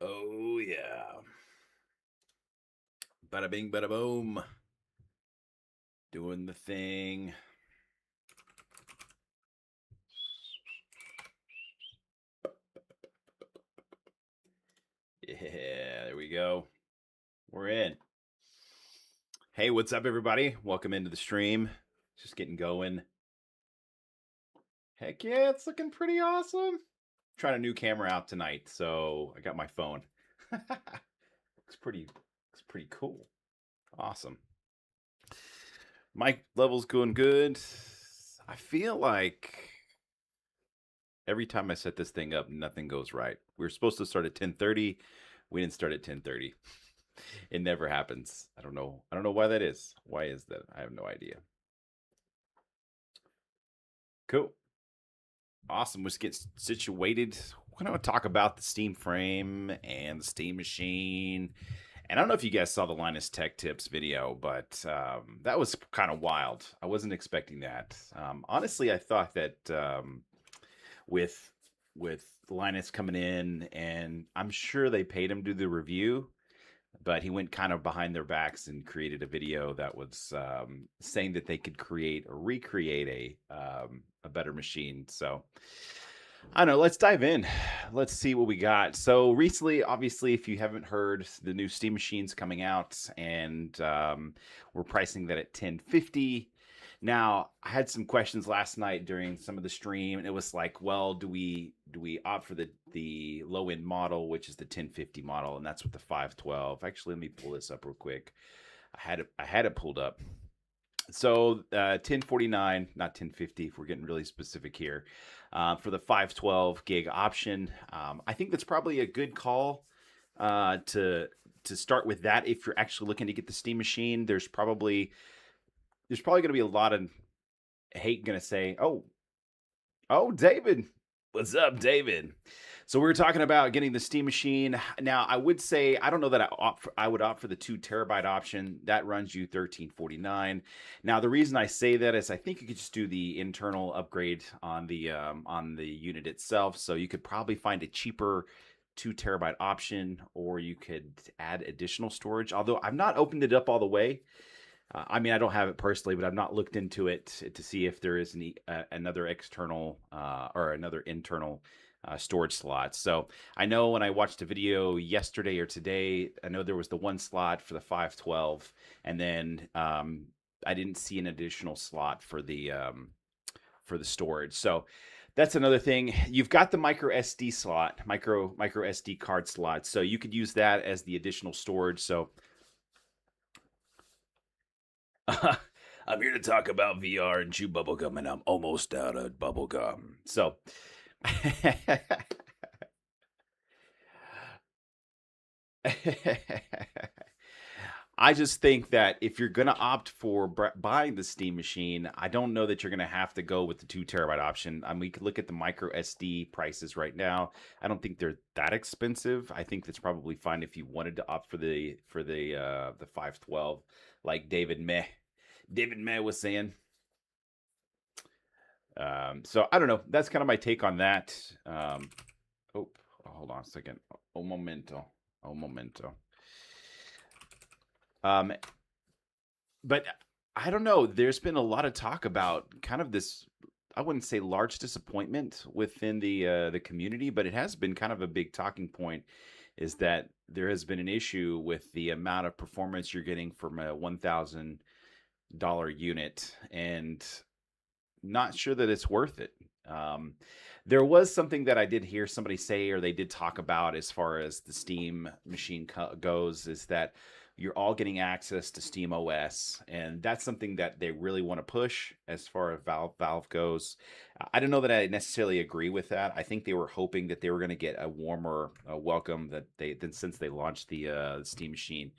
Oh yeah. Bada bing, bada boom. Doing the thing. Yeah, there we go. We're in. Hey, what's up, everybody? Welcome into the stream. Just getting going. Heck yeah, it's looking pretty awesome. Trying a new camera out tonight, so I got my phone. It's pretty cool. Awesome. Mic levels going good. I feel like every time I set this thing up, nothing goes right. We were supposed to start at 10:30. We didn't start at 10:30. It never happens. I don't know. I don't know why that is. Why is that? I have no idea. Cool. Awesome. Let's get situated. We're going to talk about the Steam frame and the Steam machine. And I don't know if you guys saw the Linus Tech Tips video, but that was kind of wild. I wasn't expecting that. Honestly, I thought that with Linus coming in, and I'm sure they paid him to do the review, but he went kind of behind their backs and created a video that was saying that they could create or recreate a better machine. So I don't know. Let's dive in. Let's see what we got. So recently, obviously, if you haven't heard, the new Steam machine's coming out, and we're pricing that at $10.50. Now, I had some questions last night during some of the stream, and it was like, well, do we opt for the low end model, which is the 1050 model, and that's with the 512. Actually, let me pull this up real quick. I had it pulled up. So 1049, not 1050, if we're getting really specific here, for the 512 gig option. I think that's probably a good call to start with that if you're actually looking to get the Steam machine. There's probably going to be a lot of hate going to say, oh, David, what's up, David? So we were talking about getting the Steam machine. Now, I would say I don't know that I would opt for the 2 terabyte option. That runs you $13.49. Now, the reason I say that is I think you could just do the internal upgrade on the unit itself. So you could probably find a cheaper 2 terabyte option, or you could add additional storage. Although I've not opened it up all the way. I mean, I don't have it personally, but I've not looked into it to see if there is another external or another internal storage slot. So I know when I watched a video yesterday or today, I know there was the one slot for the 512, and then I didn't see an additional slot for the storage. So that's another thing. You've got the micro SD slot, micro SD card slot, so you could use that as the additional storage. So I'm here to talk about VR and chew bubblegum, and I'm almost out of bubblegum. So I just think that if you're going to opt for buying the Steam machine, I don't know that you're going to have to go with the 2 terabyte option. I mean, we could look at the micro SD prices right now. I don't think they're that expensive. I think that's probably fine if you wanted to opt for the 512, like David Meh was saying. So I don't know. That's kind of my take on that. Hold on a second. Un momento. But I don't know. There's been a lot of talk about kind of this. I wouldn't say large disappointment within the community, but it has been kind of a big talking point. Is that there has been an issue with the amount of performance you're getting from a $1,000 unit, and not sure that it's worth it. There was something that I did hear somebody say, or they did talk about as far as the Steam machine goes, is that you're all getting access to Steam OS, and that's something that they really want to push as far as Valve goes. I don't know that I necessarily agree with that. I think they were hoping that they were going to get a warmer welcome since they launched the Steam machine,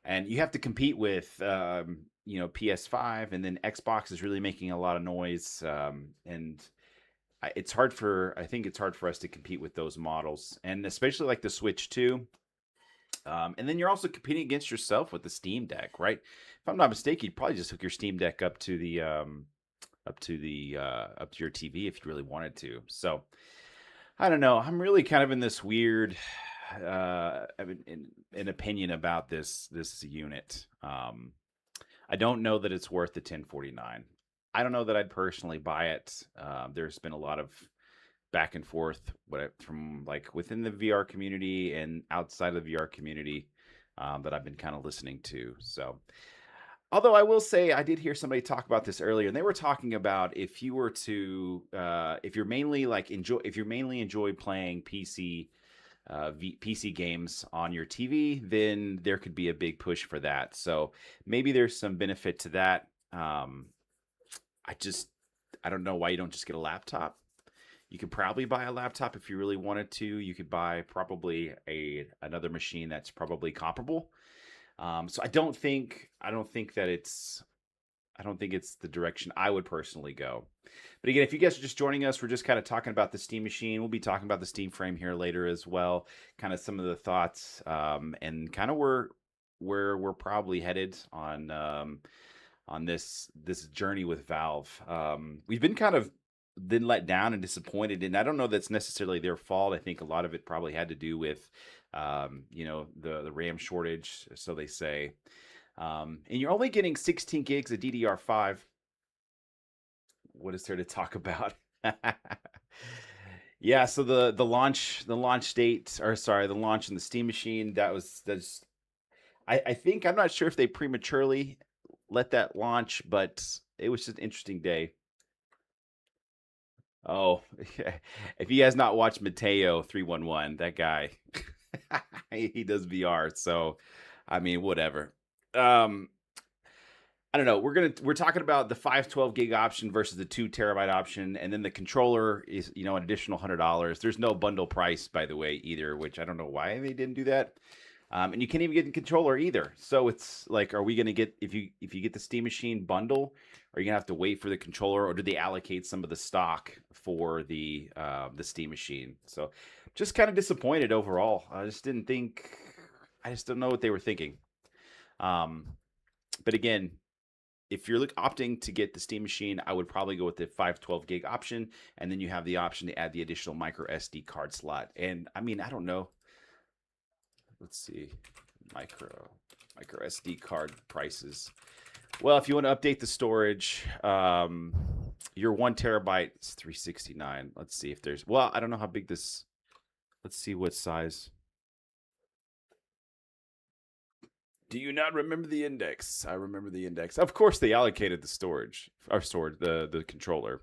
and you have to compete with PS5, and then Xbox is really making a lot of noise, and I think it's hard for us to compete with those models, and especially like the Switch 2. And then you're also competing against yourself with the Steam Deck, right? If I'm not mistaken, you'd probably just hook your Steam Deck up to your TV if you really wanted to. So I don't know. I'm really kind of in this weird I mean, an opinion about this unit. I don't know that it's worth the 1049. I don't know that I'd personally buy it. There's been a lot of back and forth from like within the VR community and outside of the VR community that I've been kind of listening to. So, although I will say I did hear somebody talk about this earlier, and they were talking about if you were to, if you're mainly enjoy playing PC games on your TV, then there could be a big push for that. So maybe there's some benefit to that. I just I don't know why you don't just get a laptop. You could probably buy a laptop if you really wanted to. You could buy probably another machine that's probably comparable. So I don't think that I don't think it's the direction I would personally go. But again, if you guys are just joining us, we're just kind of talking about the Steam Machine. We'll be talking about the Steam Frame here later as well. Kind of some of the thoughts and kind of where we're probably headed on this journey with Valve. We've been kind of been let down and disappointed, and I don't know that's necessarily their fault. I think a lot of it probably had to do with the RAM shortage, so they say. And you're only getting 16 gigs of DDR5. What is there to talk about? Yeah, so the launch date, or sorry, the launch in the Steam Machine, that's I think I'm not sure if they prematurely let that launch, but it was just an interesting day. Oh, if you guys not watched Mateo 311, that guy, he does VR. So, I mean, whatever. Um, I don't know. We're talking about the 512 gig option versus the 2 terabyte option, and then the controller is an additional $100. There's no bundle price, by the way, either, which I don't know why they didn't do that. And you can't even get the controller either. So it's like, are we going to get if you get the Steam Machine bundle, are you gonna have to wait for the controller, or do they allocate some of the stock for the Steam Machine? So just kind of disappointed overall. I just don't know what they were thinking. But again, if you're opting to get the Steam Machine, I would probably go with the 512 gig option, and then you have the option to add the additional micro SD card slot. And I mean, I don't know. Let's see, micro SD card prices. Well, if you want to update the storage, your 1 terabyte is $369. Let's see if there's. Well, I don't know how big this. Let's see what size. Do you not remember the index? I remember the index. Of course, they allocated the the controller.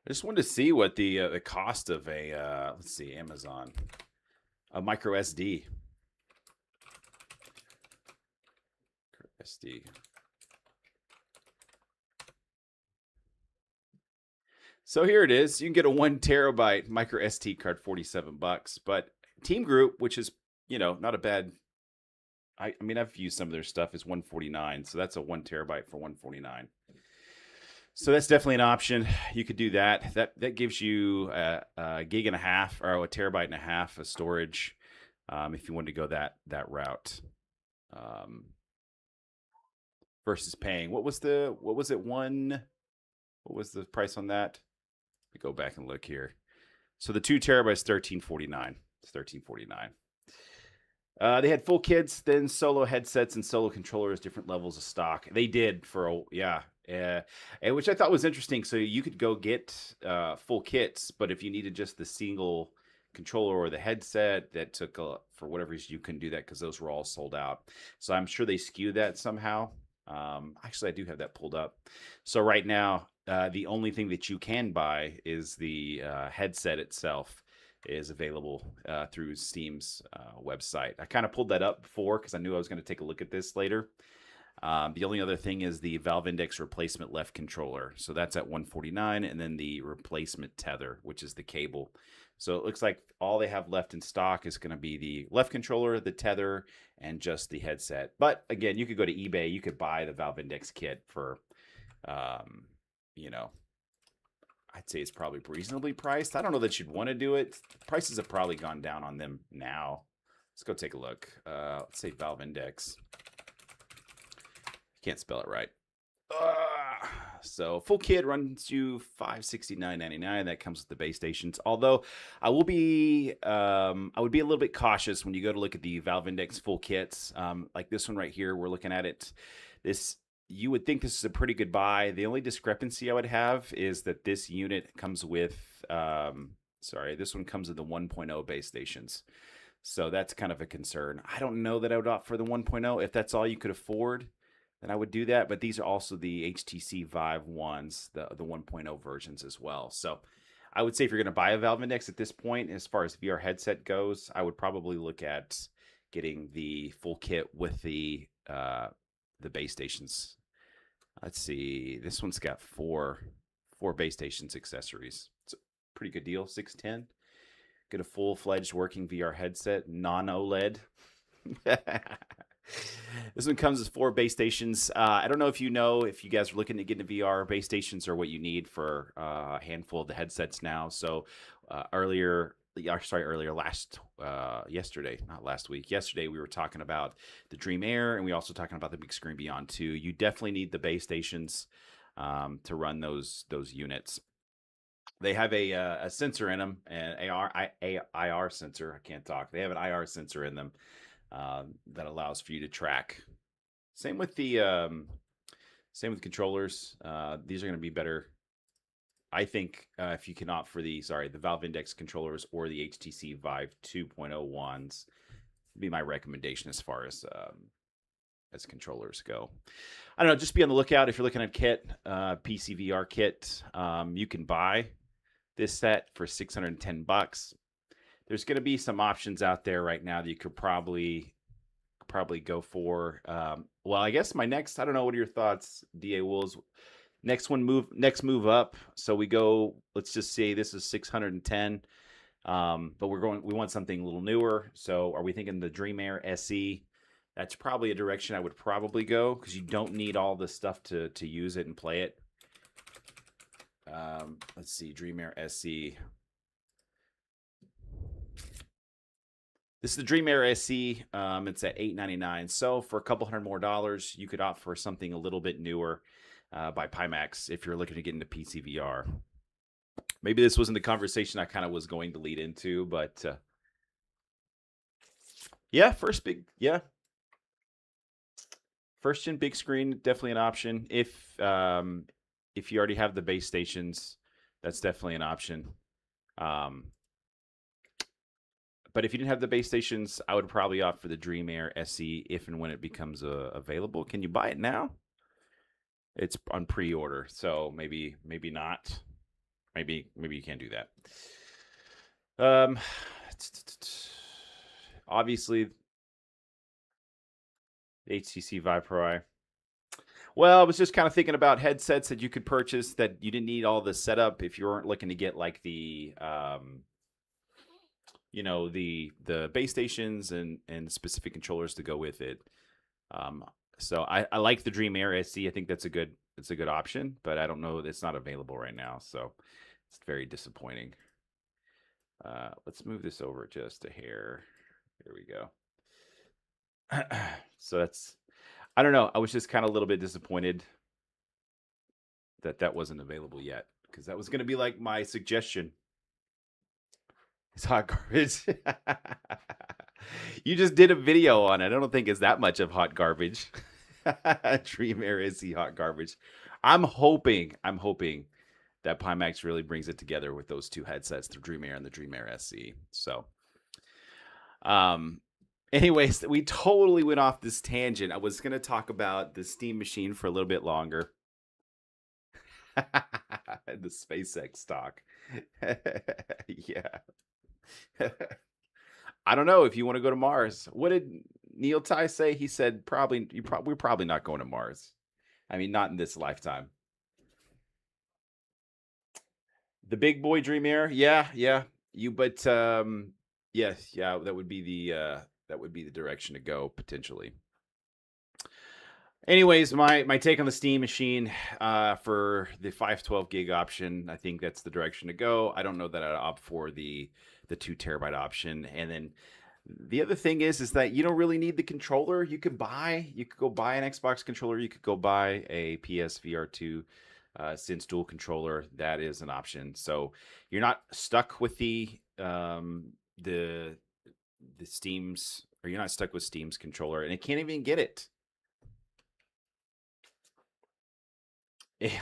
I just wanted to see what the cost of a let's see, Amazon, a micro SD. SD. So here it is. You can get a 1 terabyte micro SD card, $47. But Team Group, which is not a bad. I mean, I've used some of their stuff. Is $149, so that's a 1 terabyte for $149. So that's definitely an option. You could do that. That gives you a gig and a half, or a terabyte and a half of storage, if you wanted to go that route. Versus paying, what was the price on that? Let me go back and look here. So the 2 terabytes, $1349. It's $1349. They had full kits, then solo headsets and solo controllers, different levels of stock. They did which I thought was interesting. So you could go get full kits, but if you needed just the single controller or the headset, that took for whatever reason you couldn't do that because those were all sold out. So I'm sure they skewed that somehow. Actually, I do have that pulled up. So right now, the only thing that you can buy is the headset itself is available through Steam's website. I kind of pulled that up before because I knew I was going to take a look at this later. The only other thing is the Valve Index replacement left controller. So that's at $149, and then the replacement tether, which is the cable. So it looks like all they have left in stock is going to be the left controller, the tether, and just the headset. But again, you could go to eBay. You could buy the Valve Index kit for, I'd say it's probably reasonably priced. I don't know that you'd want to do it. Prices have probably gone down on them now. Let's go take a look. Let's say Valve Index. Can't spell it right. So full kit runs you $569.99. That comes with the base stations. Although I would be a little bit cautious when you go to look at the Valve Index full kits, like this one right here. We're looking at it. You would think this is a pretty good buy. The only discrepancy I would have is that this unit comes with, this one comes with the 1.0 base stations. So that's kind of a concern. I don't know that I would opt for the 1.0. If that's all you could afford, then I would do that. But these are also the HTC Vive ones, the 1.0 versions as well. So I would say if you're going to buy a Valve Index at this point, as far as VR headset goes, I would probably look at getting the full kit with the base stations. Let's see. This one's got four base stations accessories. It's a pretty good deal. $610. Get a full-fledged working VR headset, non-OLED. This one comes with 4 base stations. I don't know if you guys are looking to get into VR. Base stations are what you need for a handful of the headsets now. So yesterday we were talking about the Dream Air, and we also talking about the Big Screen Beyond 2. You definitely need the base stations to run those units. They have a sensor in them, an IR sensor. I can't talk. They have an IR sensor in them that allows for you to track. Same with controllers. These are going to be better, I think, if you can opt for the Valve Index controllers or the HTC Vive 2.0 ones. Be my recommendation as far as controllers go. I don't know. Just be on the lookout if you're looking at kit, PC VR kit. You can buy this set for $610. There's going to be some options out there right now that you could probably go for. Well, I guess I don't know. What are your thoughts, DA Wolves? Next move up. So we go, let's just say this is 610. But we want something a little newer. So are we thinking the Dream Air SE? That's probably a direction I would probably go, because you don't need all the stuff to use it and play it. Let's see, Dream Air SE. This is the Dream Air SE. It's at $899. So for a couple $100 more, you could opt for something a little bit newer by Pimax if you're looking to get into PC VR. Maybe this wasn't the conversation I kind of was going to lead into, but first gen big screen, definitely an option. If you already have the base stations, that's definitely an option. But if you didn't have the base stations, I would probably opt for the Dream Air SE if and when it becomes available. Can you buy it now? It's on pre-order, so maybe not. Maybe you can't do that. Obviously, the HTC Vive Pro. Well, I was just kind of thinking about headsets that you could purchase that you didn't need all the setup if you weren't looking to get like the the base stations and specific controllers to go with it. So I like the Dream Air SE. I think it's a good option, but I don't know, it's not available right now, so it's very disappointing. Let's move this over just a hair. Here we go. So I don't know. I was just kind of a little bit disappointed that wasn't available yet, because that was going to be like my suggestion. It's hot garbage. You just did a video on it. I don't think it's that much of hot garbage. Dream Air SE hot garbage. I'm hoping that Pimax really brings it together with those two headsets, the Dream Air and the Dream Air SE. So, anyways, we totally went off this tangent. I was going to talk about the Steam Machine for a little bit longer. The SpaceX stock. Yeah. I don't know if you want to go to Mars. What did Neil Ty say? He said we're probably not going to Mars. I mean, not in this lifetime. The big boy Dream Air, yeah. That would be the direction to go potentially. Anyways, my take on the Steam Machine for the 512 gig option, I think that's the direction to go. I don't know that I'd opt for the 2 terabyte option. And then the other thing is that you don't really need the controller. You could go buy an Xbox controller. You could go buy a PSVR 2 Since dual controller, that is an option. So you're not stuck with the Steam's, or you're not stuck with Steam's controller, and it can't even get it. Yeah.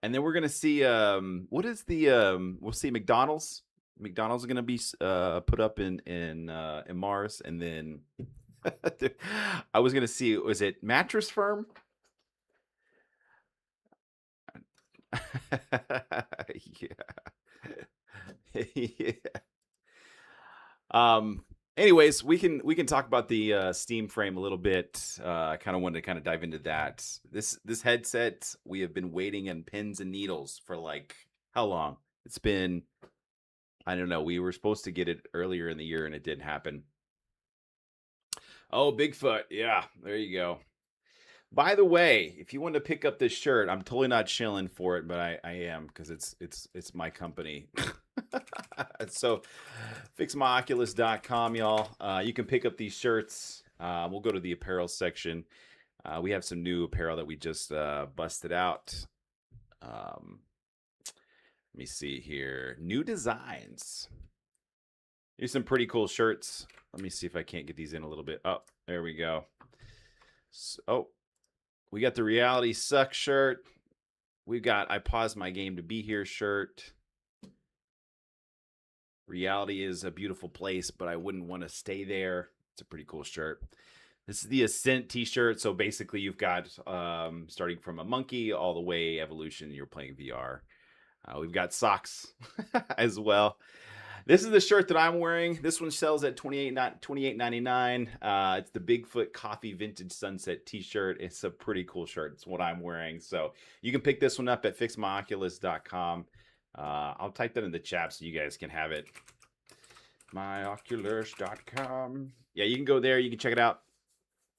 And then we're gonna see what is the we'll see McDonald's. McDonald's are gonna be put up in Mars, and then I was gonna see, was it Mattress Firm? Yeah. Yeah. Um, Anyways, we can talk about the Steam frame a little bit. I kind of wanted to kind of dive into that. This headset, we have been waiting in pins and needles for like how long? It's been, I don't know. We were supposed to get it earlier in the year and it didn't happen. Oh, Bigfoot. Yeah, there you go. By the way, if you want to pick up this shirt, I'm totally not shilling for it, but I am, because it's my company. So fixmyoculus.com, y'all. You can pick up these shirts. We'll go to the apparel section. We have some new apparel that we just busted out. Let me see here. New designs. Here's some pretty cool shirts. Let me see if I can't get these in a little bit. Oh, there we go. So, we got the Reality Sucks shirt. We've got I Paused My Game to Be Here shirt. Reality is a beautiful place, but I wouldn't want to stay there. It's a pretty cool shirt. This is the Ascent t-shirt. So basically you've got starting from a monkey all the way evolution. You're playing VR. We've got socks as well. This is the shirt that I'm wearing. This one sells at $28.99. It's the Bigfoot Coffee Vintage Sunset t-shirt. It's a pretty cool shirt. It's what I'm wearing. So you can pick this one up at fixmyoculus.com. I'll type that in the chat so you guys can have it. Myoculus.com. Yeah, you can go there. You can check it out.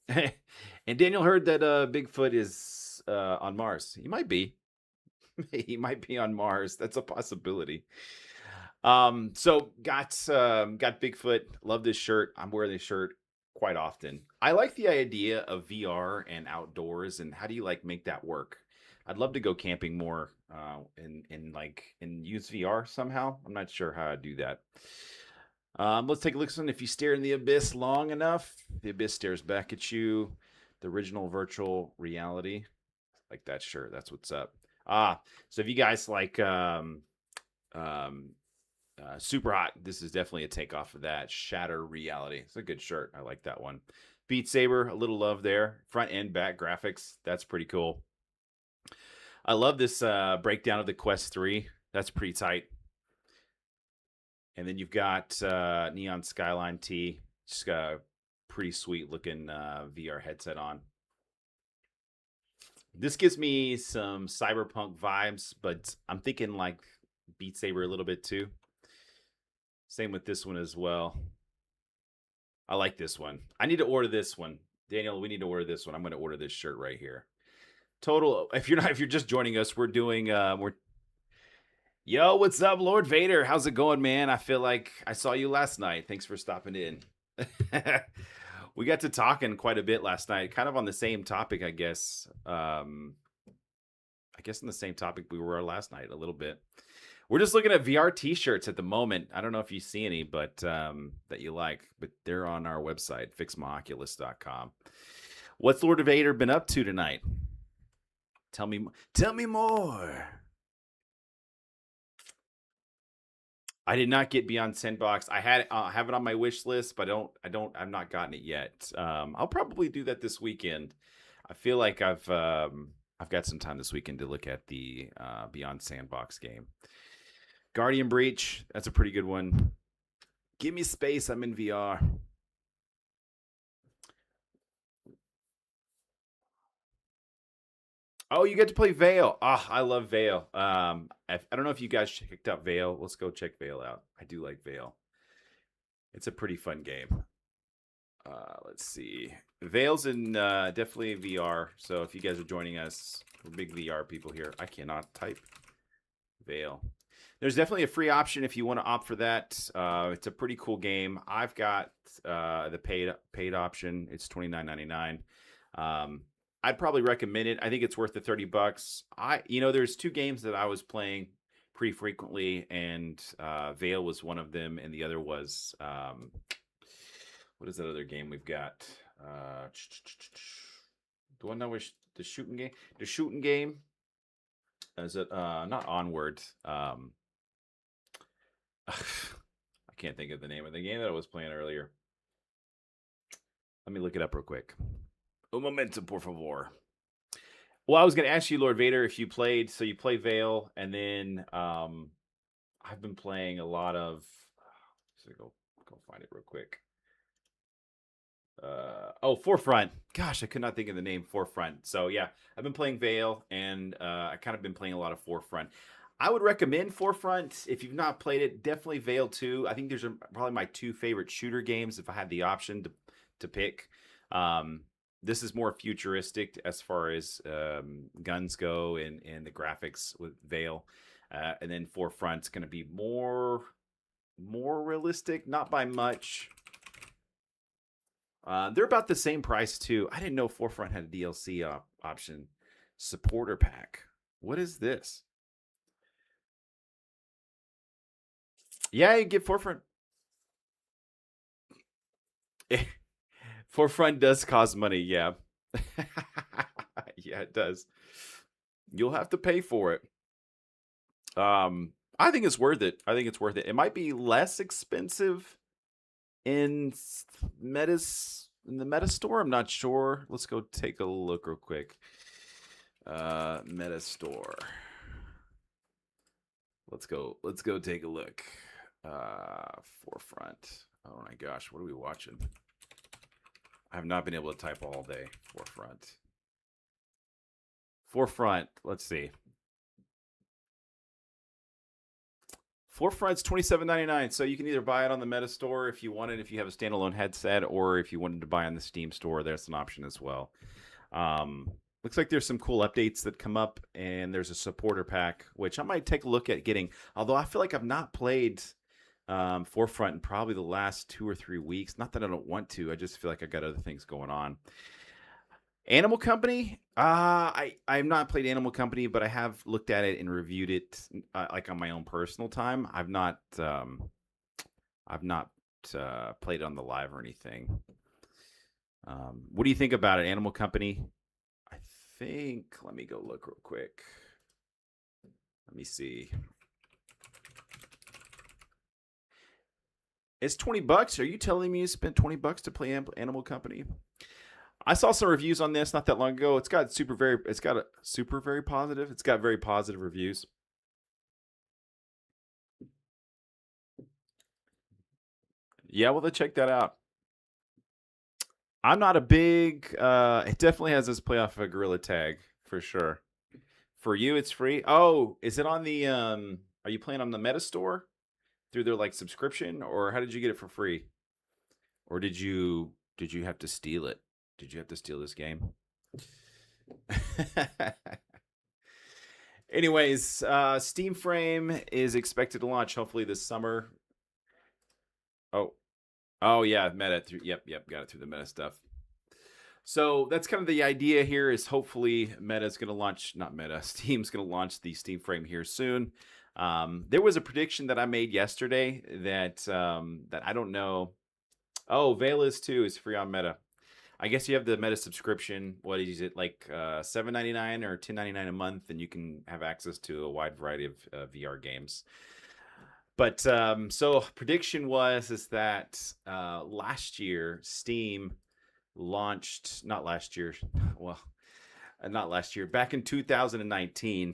And Daniel heard that Bigfoot is on Mars. He might be. He might be on Mars. That's a possibility. So got Bigfoot. Love this shirt. I'm wearing this shirt quite often. I like the idea of VR and outdoors, and how do you like make that work? I'd love to go camping more and use VR somehow. I'm not sure how I do that. Let's take a look. If you stare in the abyss long enough, the abyss stares back at you. The original virtual reality, like that shirt. That's what's up. So if you guys like Super Hot, this is definitely a takeoff of that. Shatter Reality. It's a good shirt. I like that one. Beat Saber, a little love there. Front and back graphics. That's pretty cool. I love this breakdown of the Quest 3. That's pretty tight. And then you've got Neon Skyline T. Just got a pretty sweet looking VR headset on. This gives me some cyberpunk vibes, but I'm thinking like Beat Saber a little bit too. Same with this one as well. I like this one. I need to order this one. Daniel, we need to order this one. I'm going to order this shirt right here. Total. If you're just joining us, we're doing Yo, what's up, Lord Vader? How's it going, man? I feel like I saw you last night. Thanks for stopping in. We got to talking quite a bit last night, kind of on the same topic, I guess. I guess on the same topic we were last night a little bit. We're just looking at VR t-shirts at the moment. I don't know if you see any, but that you like, but they're on our website, fixmyoculus.com. What's Lord Vader been up to tonight? Tell me more. I did not get Beyond Sandbox. I have it on my wish list, but I've not gotten it yet. I'll probably do that this weekend. I feel like I've got some time this weekend to look at the Beyond Sandbox game. Guardian Breach, that's a pretty good one. Give me space, I'm in VR. Oh, you get to play Veil. I love Veil. I don't know if you guys checked out Veil. Let's go check Veil out. I do like Veil. It's a pretty fun game. Let's see. Veil's in definitely VR. So if you guys are joining us, we're big VR people here. I cannot type Veil. There's definitely a free option if you want to opt for that. It's a pretty cool game. I've got the paid option. It's $29.99. I'd probably recommend it. I think it's worth the $30. There's two games that I was playing pretty frequently, and Veil was one of them, and the other was what is that other game we've got? The one that was the shooting game. The shooting game. Is it not Onward? I can't think of the name of the game that I was playing earlier. Let me look it up real quick. Un momento, por favor. Well, I was going to ask you, Lord Vader, if you played. So you play Veil, and then I've been playing a lot of. So go find it real quick. Forefront. Gosh, I could not think of the name Forefront. So yeah, I've been playing Veil, and I kind of been playing a lot of Forefront. I would recommend Forefront if you've not played it. Definitely Veil 2. I think there's probably my two favorite shooter games if I had the option to pick. This is more futuristic as far as guns go and the graphics with Veil, and then Forefront's going to be more realistic, not by much. They're about the same price too. I didn't know Forefront had a DLC option. Supporter pack. What is this? Yeah, you get Forefront. Forefront does cost money, yeah. Yeah, it does. You'll have to pay for it. I think it's worth it. It might be less expensive in the Meta store. I'm not sure. Let's go take a look real quick. Meta store. Let's go take a look. Forefront. Oh my gosh, what are we watching? I have not been able to type all day. Forefront. Let's see. Forefront's $27.99, so you can either buy it on the Meta store if you want it, if you have a standalone headset, or if you wanted to buy on the Steam store, there's an option as well. Looks like there's some cool updates that come up, and there's a supporter pack, which I might take a look at getting. Although I feel like I've not played Forefront in probably the last 2 or 3 weeks. Not that I don't want to. I just feel like I got other things going on. Animal Company. I've not played Animal Company, but I have looked at it and reviewed it like on my own personal time. I've not played it on the live or anything. What do you think about it, Animal Company? I think. Let me go look real quick. Let me see. It's $20. Are you telling me you spent $20 to play Animal Company? I saw some reviews on this not that long ago. It's got a super very positive. It's got very positive reviews. Yeah, well, let's check that out. I'm not a big. It definitely has this play off of a Gorilla Tag for sure. For you, it's free. Oh, is it on the? Are you playing on the Meta Store through their like subscription, or how did you get it for free? Or did you have to steal it? Did you have to steal this game? Anyways, Steam Frame is expected to launch hopefully this summer. Oh yeah, Meta. Yep, got it through the Meta stuff. So that's kind of the idea here. Is hopefully Meta's going to launch, not Meta, Steam's going to launch the Steam Frame here soon. There was a prediction that I made yesterday that that I don't know. Oh, Veil is too is free on Meta. I guess you have the Meta subscription. What is it, like $7.99 or $10.99 a month, and you can have access to a wide variety of VR games. But so prediction is that last year Steam launched, not last year, well, not last year, back in 2019.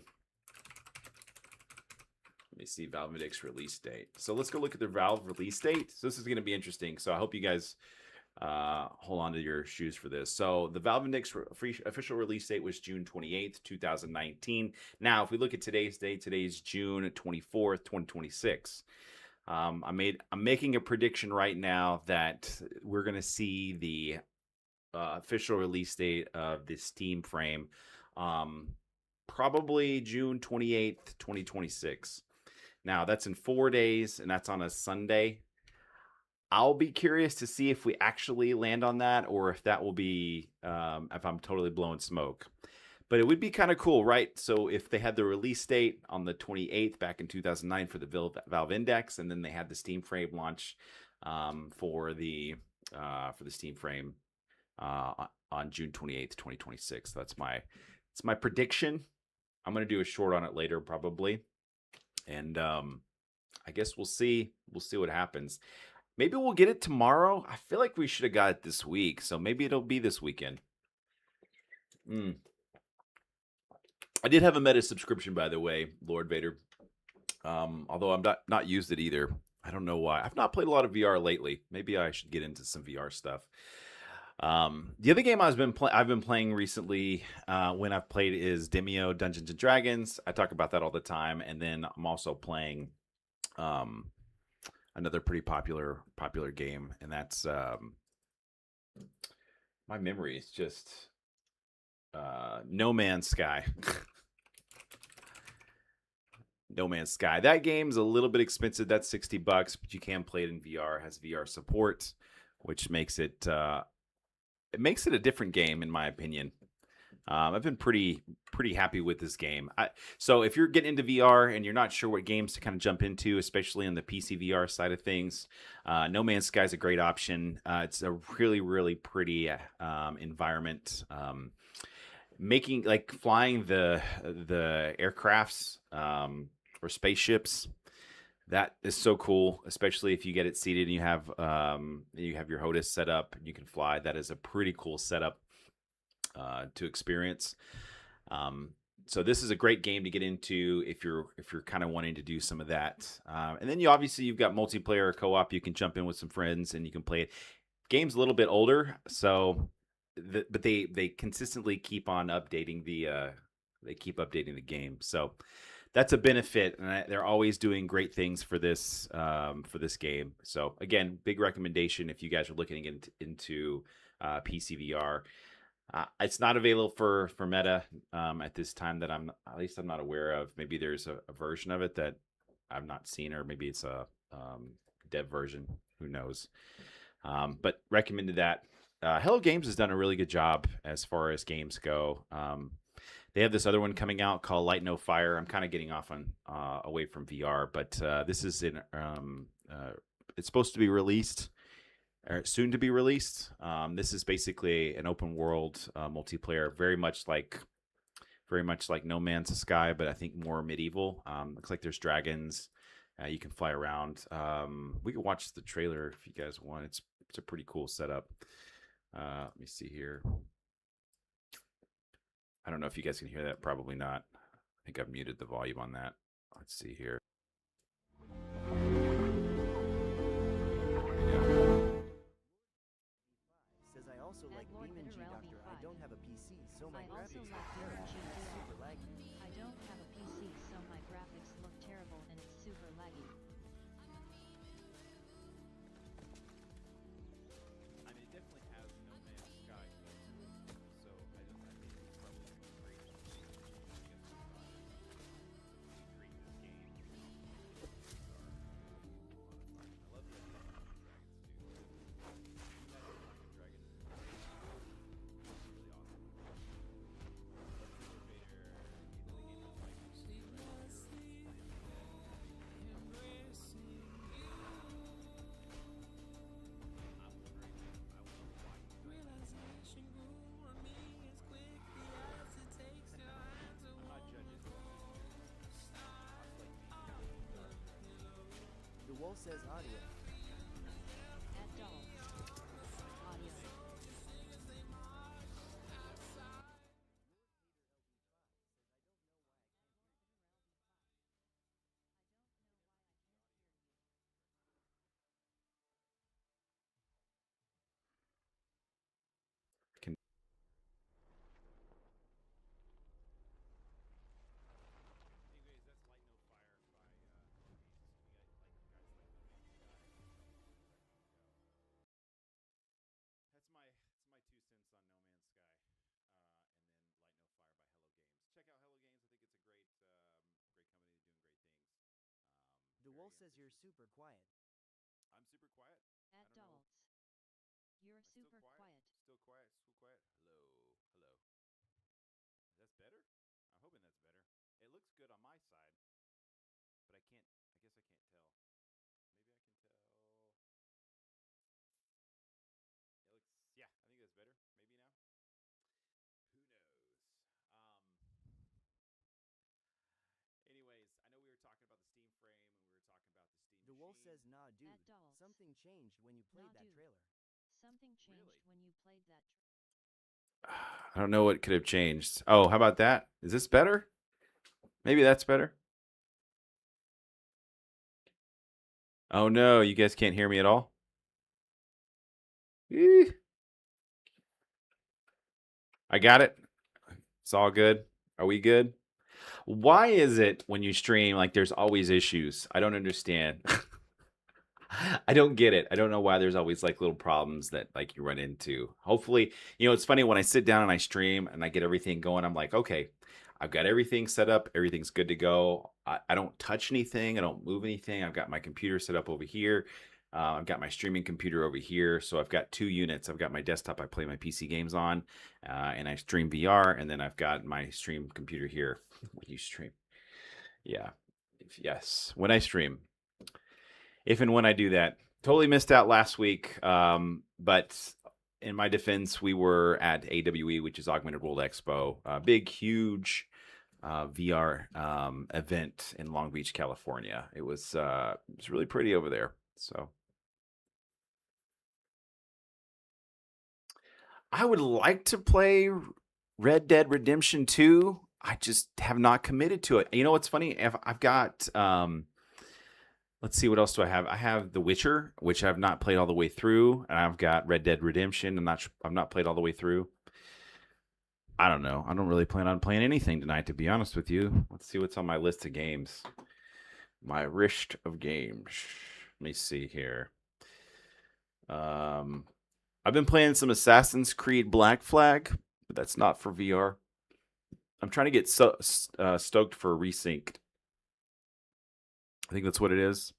Let me see Valve Index release date. So let's go look at the Valve release date. So this is going to be interesting. So I hope you guys hold on to your shoes for this. So the Valve Index official release date was June 28th, 2019. Now, if we look at today's date, today's June 24th, 2026. I'm making a prediction right now that we're going to see the official release date of the Steam Frame probably June 28th, 2026. Now, that's in 4 days, and that's on a Sunday. I'll be curious to see if we actually land on that or if that will be if I'm totally blowing smoke. But it would be kind of cool, right? So if they had the release date on the 28th back in 2009 for the Valve Index, and then they had the Steam Frame launch for the Steam Frame on June 28th, 2026. That's my prediction. I'm gonna do a short on it later, probably, and I guess we'll see. We'll see what happens. Maybe we'll get it tomorrow. I feel like we should have got it this week, so maybe it'll be this weekend. I did have a Meta subscription, by the way, Lord Vader. Although I'm not used it either. I don't know why. I've not played a lot of VR lately. Maybe I should get into some VR stuff. The other game I've been playing recently when I've played is Demeo Dungeons and Dragons. I talk about that all the time, and then I'm also playing another pretty popular game, and that's my memory is just No Man's Sky. No Man's Sky. That game's a little bit expensive. That's $60, but you can play it in VR. It has VR support, which makes it a different game in my opinion. I've been pretty happy with this game. So if you're getting into VR and you're not sure what games to kind of jump into, especially on the PC VR side of things, No Man's Sky is a great option. It's a really pretty environment. Flying the aircrafts or spaceships, that is so cool, especially if you get it seated and you have your HOTAS set up and you can fly. That is a pretty cool setup to experience. So this is a great game to get into if you're kind of wanting to do some of that. And then you've got multiplayer co-op. You can jump in with some friends and you can play it. Game's a little bit older, so but they consistently keep on updating the game. So that's a benefit, and they're always doing great things for this game. So again, big recommendation if you guys are looking into PC VR. It's not available for Meta at this time that I'm not aware of. Maybe there's a version of it that I've not seen, or maybe it's a dev version. Who knows? But recommended that. Hello Games has done a really good job as far as games go. They have this other one coming out called Light No Fire. I'm kind of getting off on away from VR, but this is it's supposed to be released, or soon to be released. This is basically an open world multiplayer, very much like No Man's Sky, but I think more medieval. Looks like there's dragons. You can fly around. We can watch the trailer if you guys want. It's a pretty cool setup. Let me see here. I don't know if you guys can hear that. Probably not. I think I've muted the volume on that. Let's see here. Says I also like BeamNG Doctor. I don't have a PC, so my graphics look terrible. Super laggy. I don't have a PC, so my graphics look terrible and it's super laggy. I mean, it definitely has No Man's Sky feel to it, so I think it's probably a great option. Treat this game. I love the idea of dragons too. The wall says audio. Add dolls. Audio. Can That's my 2 cents on No Man's Sky, and then Light No Fire by Hello Games. Check out Hello Games. I think it's a great company doing great things. The wall says you're super quiet. I'm super quiet. Add Super quiet. Still quiet. Still quiet. Hello. Hello. That's better? I'm hoping that's better. It looks good on my side, but I can't. I guess I can't tell. Maybe I can tell. It looks. Yeah, I think that's better. Maybe now. Who knows? Um. Anyways, I know we were talking about the Steam frame and we were talking about the Steam The wolf machine. says, nah, dude. At dolls. Something changed when you played Nah, that dude. trailer. Something changed Really? when you played that. I don't know what could have changed. Oh, how about that? Is this better? Maybe that's better. Oh no, you guys can't hear me at all? I got it. It's all good. Are we good? Why is it when you stream like there's always issues? I don't understand. I don't get it. I don't know why there's always like little problems that like you run into. Hopefully, it's funny when I sit down and I stream and I get everything going. I'm like, okay, I've got everything set up. Everything's good to go. I don't touch anything. I don't move anything. I've got my computer set up over here. I've got my streaming computer over here. So I've got 2 units. I've got my desktop I play my PC games on, and I stream VR. And then I've got my stream computer here. When you stream. Yeah. Yes. When I stream. If and when I do that. Totally missed out last week. But in my defense, we were at AWE, which is Augmented World Expo. A big, huge VR event in Long Beach, California. It was really pretty over there. So I would like to play Red Dead Redemption 2. I just have not committed to it. You know what's funny? I've got let's see, what else do I have? I have The Witcher, which I've not played all the way through, and I've got Red Dead Redemption. I've not played all the way through. I don't know. I don't really plan on playing anything tonight, to be honest with you. Let's see what's on my list of games. My list of games. Let me see here. I've been playing some Assassin's Creed Black Flag, but that's not for VR. I'm trying to get stoked for Resync. I think that's what it is.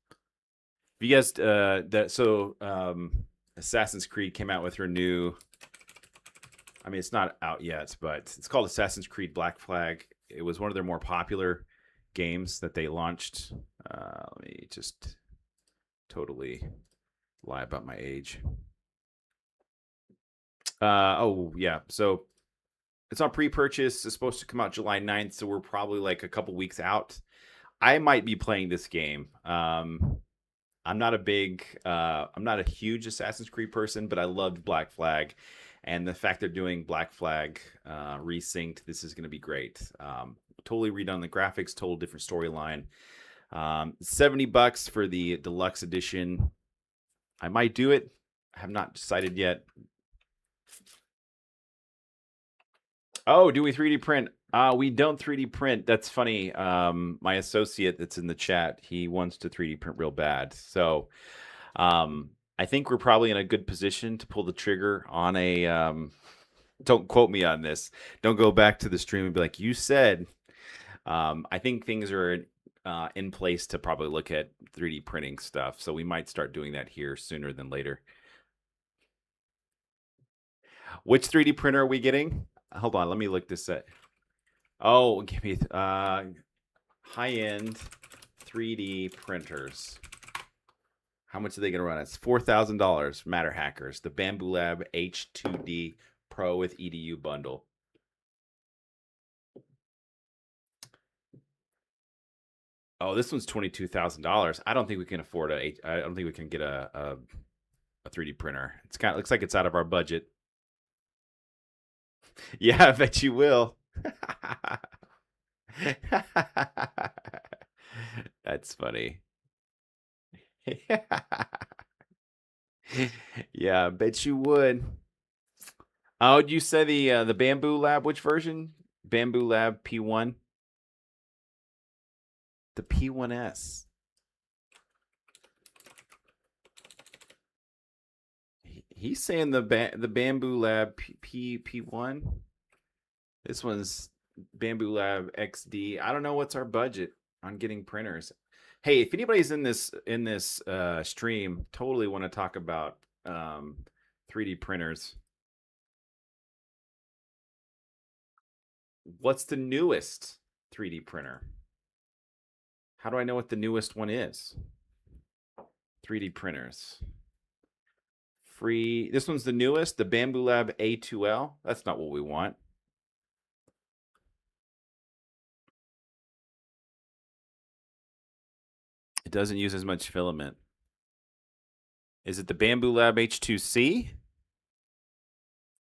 If you guys, Assassin's Creed came out with her new. I mean, it's not out yet, but it's called Assassin's Creed Black Flag. It was one of their more popular games that they launched. Let me just totally lie about my age. Oh, yeah. So it's on pre-purchase. It's supposed to come out July 9th, so we're probably like a couple weeks out. I might be playing this game. I'm not a huge Assassin's Creed person, but I loved Black Flag. And the fact they're doing Black Flag resynced, this is going to be great. Totally redone the graphics, total different storyline. $70 for the deluxe edition. I might do it. I have not decided yet. Oh, do we 3D print? We don't 3D print. That's funny. My associate that's in the chat, he wants to 3D print real bad. So I think we're probably in a good position to pull the trigger on a don't quote me on this. Don't go back to the stream and be like, you said. I think things are in place to probably look at 3D printing stuff. So we might start doing that here sooner than later. Which 3D printer are we getting? Hold on, let me look this up. Oh, give me high-end 3D printers. How much are they going to run? It's $4,000. Matter Hackers, the Bambu Lab H2D Pro with EDU bundle. Oh, this one's $22,000. I don't think we can afford I don't think we can get a 3D printer. It's kind of looks like it's out of our budget. Yeah, I bet you will. That's funny. Yeah, I bet you would. Oh, did you say the Bambu Lab? Which version? Bambu Lab P1. The P1S. He's saying the Bambu Lab P1. This one's Bambu Lab XD. I don't know what's our budget on getting printers. Hey, if anybody's in this stream, totally want to talk about 3D printers. What's the newest 3D printer? How do I know what the newest one is? 3D printers. Free. This one's the newest, the Bambu Lab A2L. That's not what we want. It doesn't use as much filament. Is it the Bambu Lab H2C?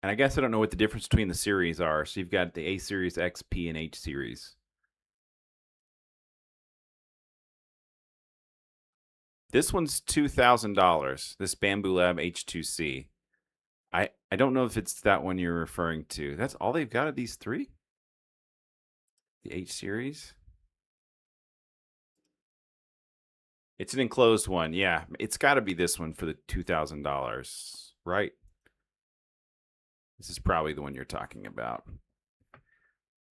And I guess I don't know what the difference between the series are. So you've got the A series, XP, and H series. This one's $2,000. This Bambu Lab H2C. I don't know if it's that one you're referring to. That's all they've got of these three? The H series? It's an enclosed one. Yeah, it's got to be this one for the $2,000, right? This is probably the one you're talking about.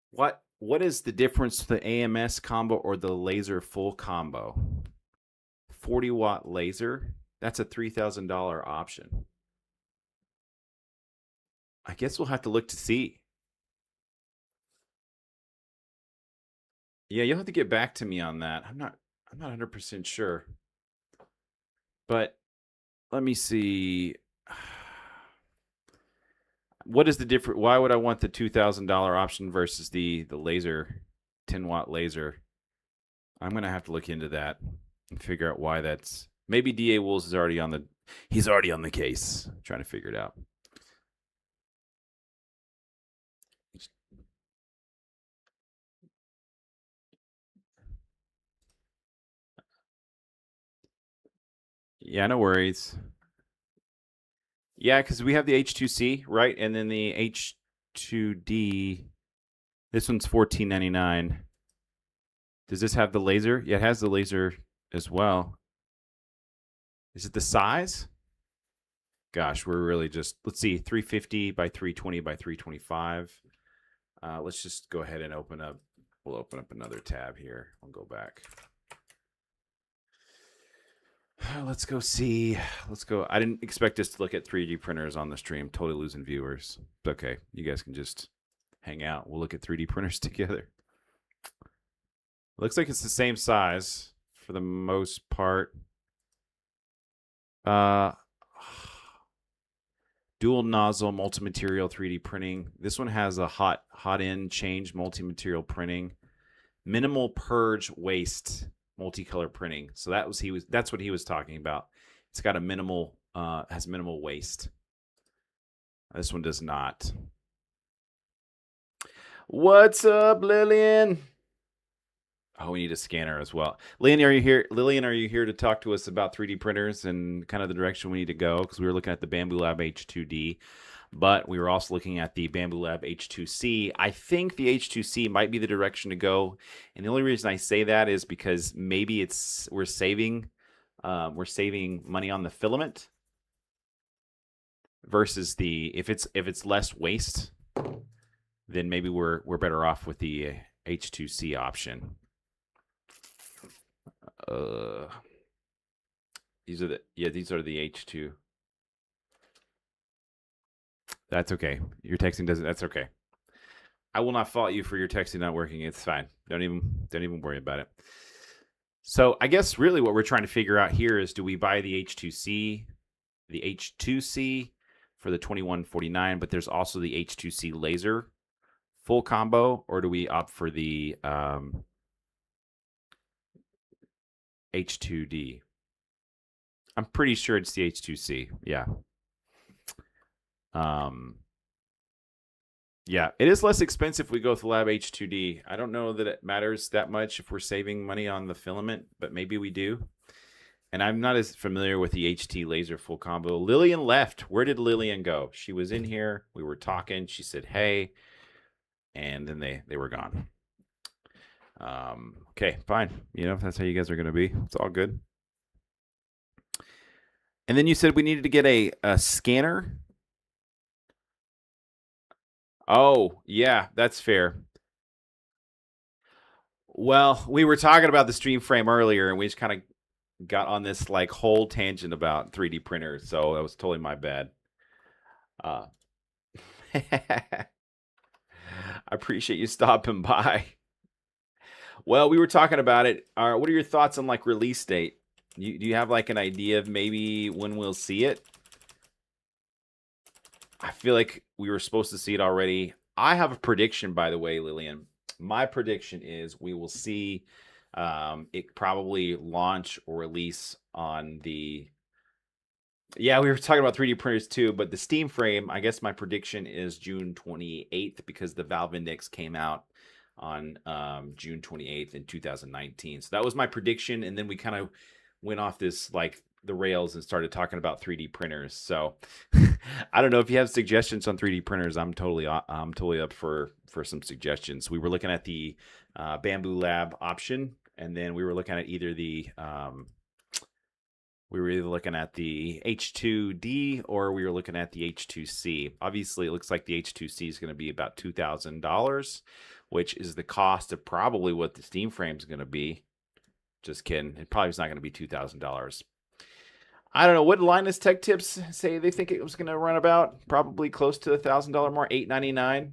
What is the difference to the AMS combo or the laser full combo? 40-watt laser? That's a $3,000 option. I guess we'll have to look to see. Yeah, you'll have to get back to me on that. I'm not 100% sure. But let me see. What is the difference? Why would I want the $2,000 option versus the laser, 10-watt laser? I'm going to have to look into that and figure out why that's. Maybe DA Wools is already on the. He's already on the case, trying to figure it out. Yeah, no worries. Yeah, because we have the H2C, right? And then the H2D. This one's $14.99. Does this have the laser? Yeah, it has the laser as well. Is it the size? Gosh, we're really just, let's see, 350 by 320 by 325. Let's just go ahead and open up. We'll open up another tab here. I'll go back. Let's go see. Let's go. I didn't expect us to look at 3D printers on the stream. Totally losing viewers. It's okay. You guys can just hang out. We'll look at 3D printers together. Looks like it's the same size for the most part. Dual nozzle multi-material 3D printing. This one has a hot end change multi-material printing. Minimal purge waste multicolor printing. So that's what he was talking about. It's got a minimal has minimal waste. This one does not. What's up, Lillian? Oh, we need a scanner as well. Lillian, are you here? Lillian, are you here to talk to us about 3D printers and kind of the direction we need to go? Because we were looking at the Bambu Lab H2D, but we were also looking at the Bambu Lab H2C. I think the H2C might be the direction to go, and the only reason I say that is because maybe we're saving money on the filament versus if it's less waste, then maybe we're better off with the H2C option. These are the H2. That's okay. Your texting doesn't. That's okay. I will not fault you for your texting not working. It's fine. Don't even worry about it. So I guess really what we're trying to figure out here is, do we buy the H2C for the $21.49, but there's also the H2C laser full combo, or do we opt for the H2D? I'm pretty sure it's the H2C. Yeah. Yeah, it is less expensive if we go with the Lab H2D. I don't know that it matters that much if we're saving money on the filament, but maybe we do. And I'm not as familiar with the HT laser full combo. Lillian left. Where did Lillian go? She was in here. We were talking. She said, hey. And then they were gone. Okay, fine. You know, if that's how you guys are going to be, it's all good. And then you said we needed to get a scanner. Oh, yeah, that's fair. Well, we were talking about the stream frame earlier, and we just kind of got on this like whole tangent about 3D printers. So that was totally my bad. Uh, I appreciate you stopping by. Well, we were talking about it. What are your thoughts on like release date? Do you have like an idea of maybe when we'll see it? I feel like we were supposed to see it already. I have a prediction, by the way, Lillian. My prediction is we will see it probably launch or release on the. Yeah, we were talking about 3D printers too, but the Steam frame, I guess my prediction is June 28th because the Valve Index came out on June 28th in 2019. So that was my prediction. And then we kind of went off this like the rails and started talking about 3D printers. So I don't know if you have suggestions on 3D printers. I'm totally up for some suggestions. We were looking at the Bamboo Lab option, and then we were looking at either the H2D or we were looking at the H2C. Obviously, it looks like the H2C is going to be about $2,000, which is the cost of probably what the Steam frame is going to be. Just kidding. It probably is not going to be $2,000. I don't know. What Linus Tech Tips say they think it was going to run about? Probably close to $1,000 more, $899.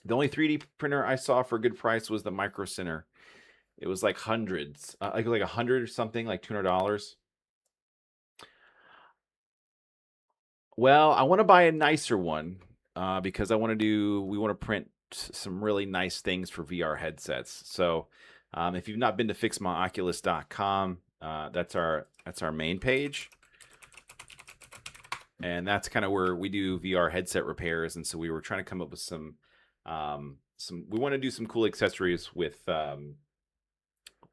The only 3D printer I saw for a good price was the Micro Center. It was like hundreds, like 100 or something, like $200. Well, I want to buy a nicer one because we want to print some really nice things for VR headsets. So if you've not been to fixmyoculus.com, that's our main page. And that's kind of where we do VR headset repairs. And so we were trying to come up with some we want to do some cool accessories with some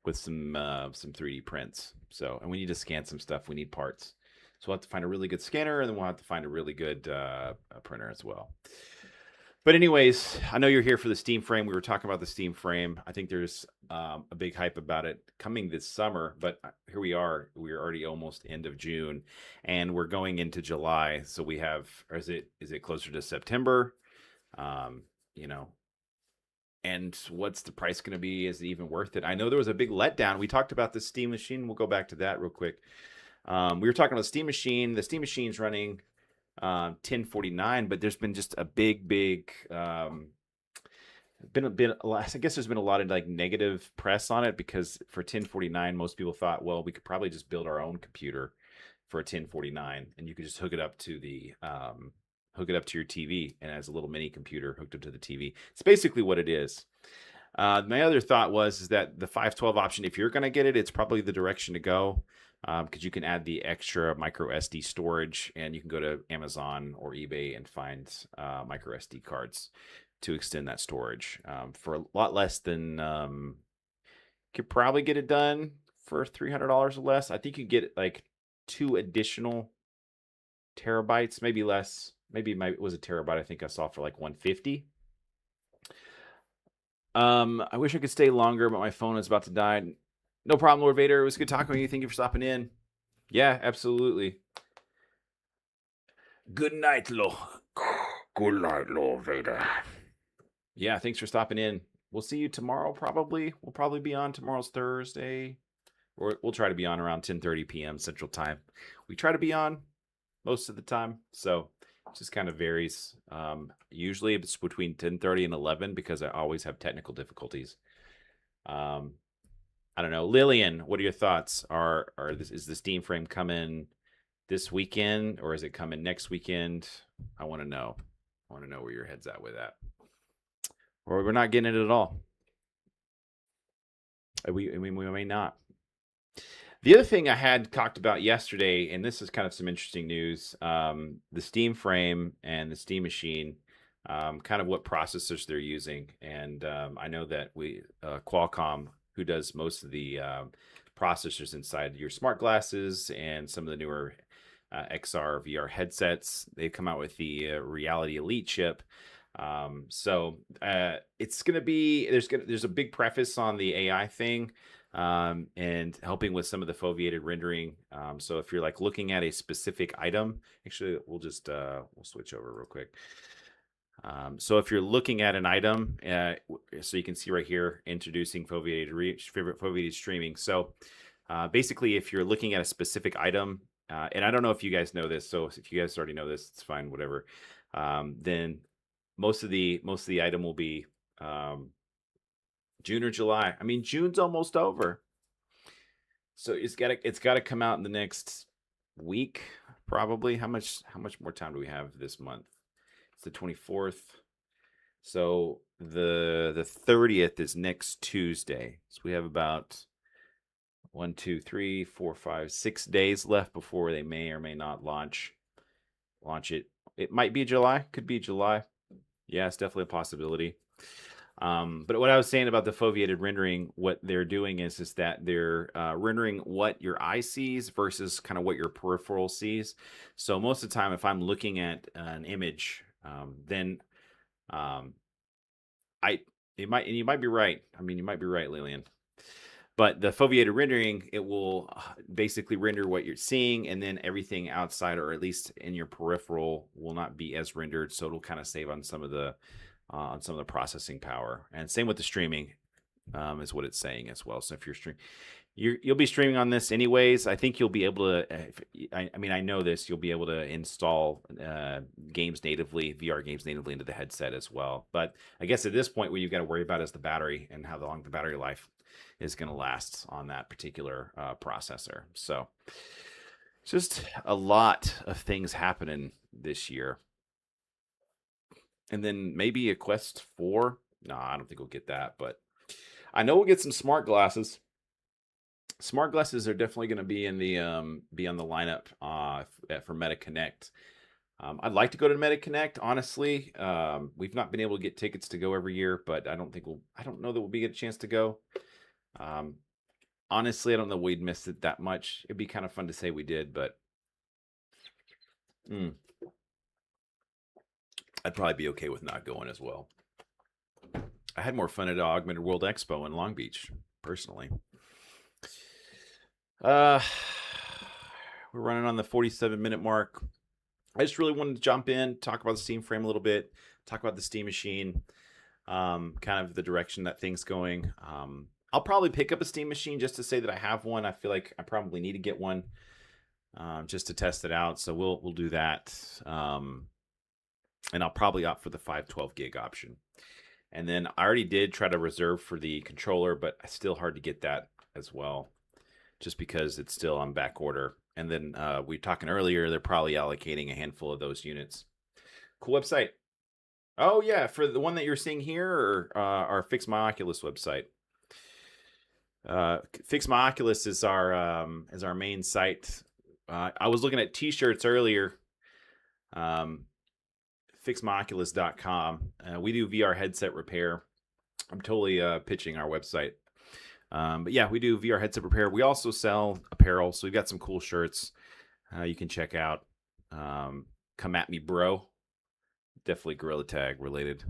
3D prints. So, and we need to scan some stuff. We need parts. So we'll have to find a really good scanner, and then we'll have to find a really good printer as well. But anyways, I know you're here for the Steam frame. We were talking about the Steam frame. I think there's a big hype about it coming this summer, but here we are. We're already almost end of June, and we're going into July. So we have, or is it closer to September? You know, and what's the price going to be? Is it even worth it? I know there was a big letdown. We talked about the Steam Machine. We'll go back to that real quick. We were talking about the Steam Machine. The Steam Machine's running $1049, but there's been just a big been a lot. I guess there's been a lot of like negative press on it because for $1049, most people thought, well, we could probably just build our own computer for a $1049, and you could just hook it up to the hook it up to your TV, and it has a little mini computer hooked up to the TV. It's basically what it is. My other thought is that the 512 option, if you're going to get it, it's probably the direction to go because you can add the extra micro SD storage, and you can go to Amazon or eBay and find micro SD cards to extend that storage for a lot less than you could probably get it done for $300 or less. I think you get like 2 additional terabytes, maybe less. Maybe it was a terabyte. I think I saw for like 150. I wish I could stay longer, but my phone is about to die. No problem, Lord Vader. It was good talking with you. Thank you for stopping in. Yeah, absolutely. Good night, Lord. Good night, Lord Vader. Yeah, thanks for stopping in. We'll see you tomorrow, probably. We'll probably be on. Tomorrow's Thursday. Or we'll try to be on around 10:30 p.m. Central Time. We try to be on most of the time, so it just kind of varies. Usually it's between 10:30 and 11 because I always have technical difficulties. I don't know. Lillian, what are your thoughts? Is the Steam frame coming this weekend or is it coming next weekend? I want to know. I want to know where your head's at with that. Or we're not getting it at all. We may not. The other thing I had talked about yesterday, and this is kind of some interesting news, the Steam frame and the Steam Machine, kind of what processors they're using. And I know that Qualcomm, who does most of the processors inside your smart glasses and some of the newer XR VR headsets, they've come out with the Reality Elite chip. So it's going to be, there's a big preface on the AI thing. And helping with some of the foveated rendering. So if you're like looking at a specific item, actually we'll just we'll switch over real quick. So if you're looking at an item, so you can see right here, introducing foveated streaming. So basically, if you're looking at a specific item and I don't know if you guys know this, so if you guys already know this, it's fine, whatever. Then most of the item will be June or July. I mean, June's almost over, so it's gotta come out in the next week, probably. How much more time do we have this month? It's the 24th. So the 30th is next Tuesday. So we have about 1, 2, 3, 4, 5, 6 days left before they may or may not launch it. It might be July, could be July. Yeah, it's definitely a possibility. But what I was saying about the foveated rendering, what they're doing is that they're rendering what your eye sees versus kind of what your peripheral sees. So most of the time, if I'm looking at an image, then you might be right. I mean, you might be right, Lillian. But the foveated rendering, it will basically render what you're seeing, and then everything outside, or at least in your peripheral, will not be as rendered. So it'll kind of save on some of the processing power. And same with the streaming, is what it's saying as well. So if you'll be streaming on this anyways. I think you'll be able to. I know this. You'll be able to install games natively, VR games natively into the headset as well. But I guess at this point, what you've got to worry about is the battery and how long the battery life is going to last on that particular processor. So just a lot of things happening this year. And then maybe a Quest 4. No, I don't think we'll get that, but I know we'll get some smart glasses. Smart glasses are definitely going to be in the be on the lineup for MetaConnect. I'd like to go to MetaConnect, honestly. We've not been able to get tickets to go every year, but I don't know that we'll get a chance to go. Honestly, I don't know we'd miss it that much. It'd be kind of fun to say we did, but I'd probably be okay with not going as well. I had more fun at Augmented World Expo in Long Beach, personally. We're running on the 47-minute mark. I just really wanted to jump in, talk about the Steam Frame a little bit, talk about the Steam Machine, kind of the direction that things going. I'll probably pick up a Steam Machine just to say that I have one. I feel like I probably need to get one just to test it out. So we'll do that. And I'll probably opt for the 512 gig option. And then I already did try to reserve for the controller, but it's still hard to get that as well, just because it's still on back order. And then we were talking earlier, they're probably allocating a handful of those units. Cool website. Oh yeah, for the one that you're seeing here, or our Fix My Oculus website. Fix My Oculus is our main site. I was looking at t-shirts earlier. FixMyOculus.com. We do VR headset repair. I'm totally pitching our website. But yeah, we do VR headset repair. We also sell apparel, so we've got some cool shirts you can check out. Come at me, bro. Definitely Gorilla Tag related.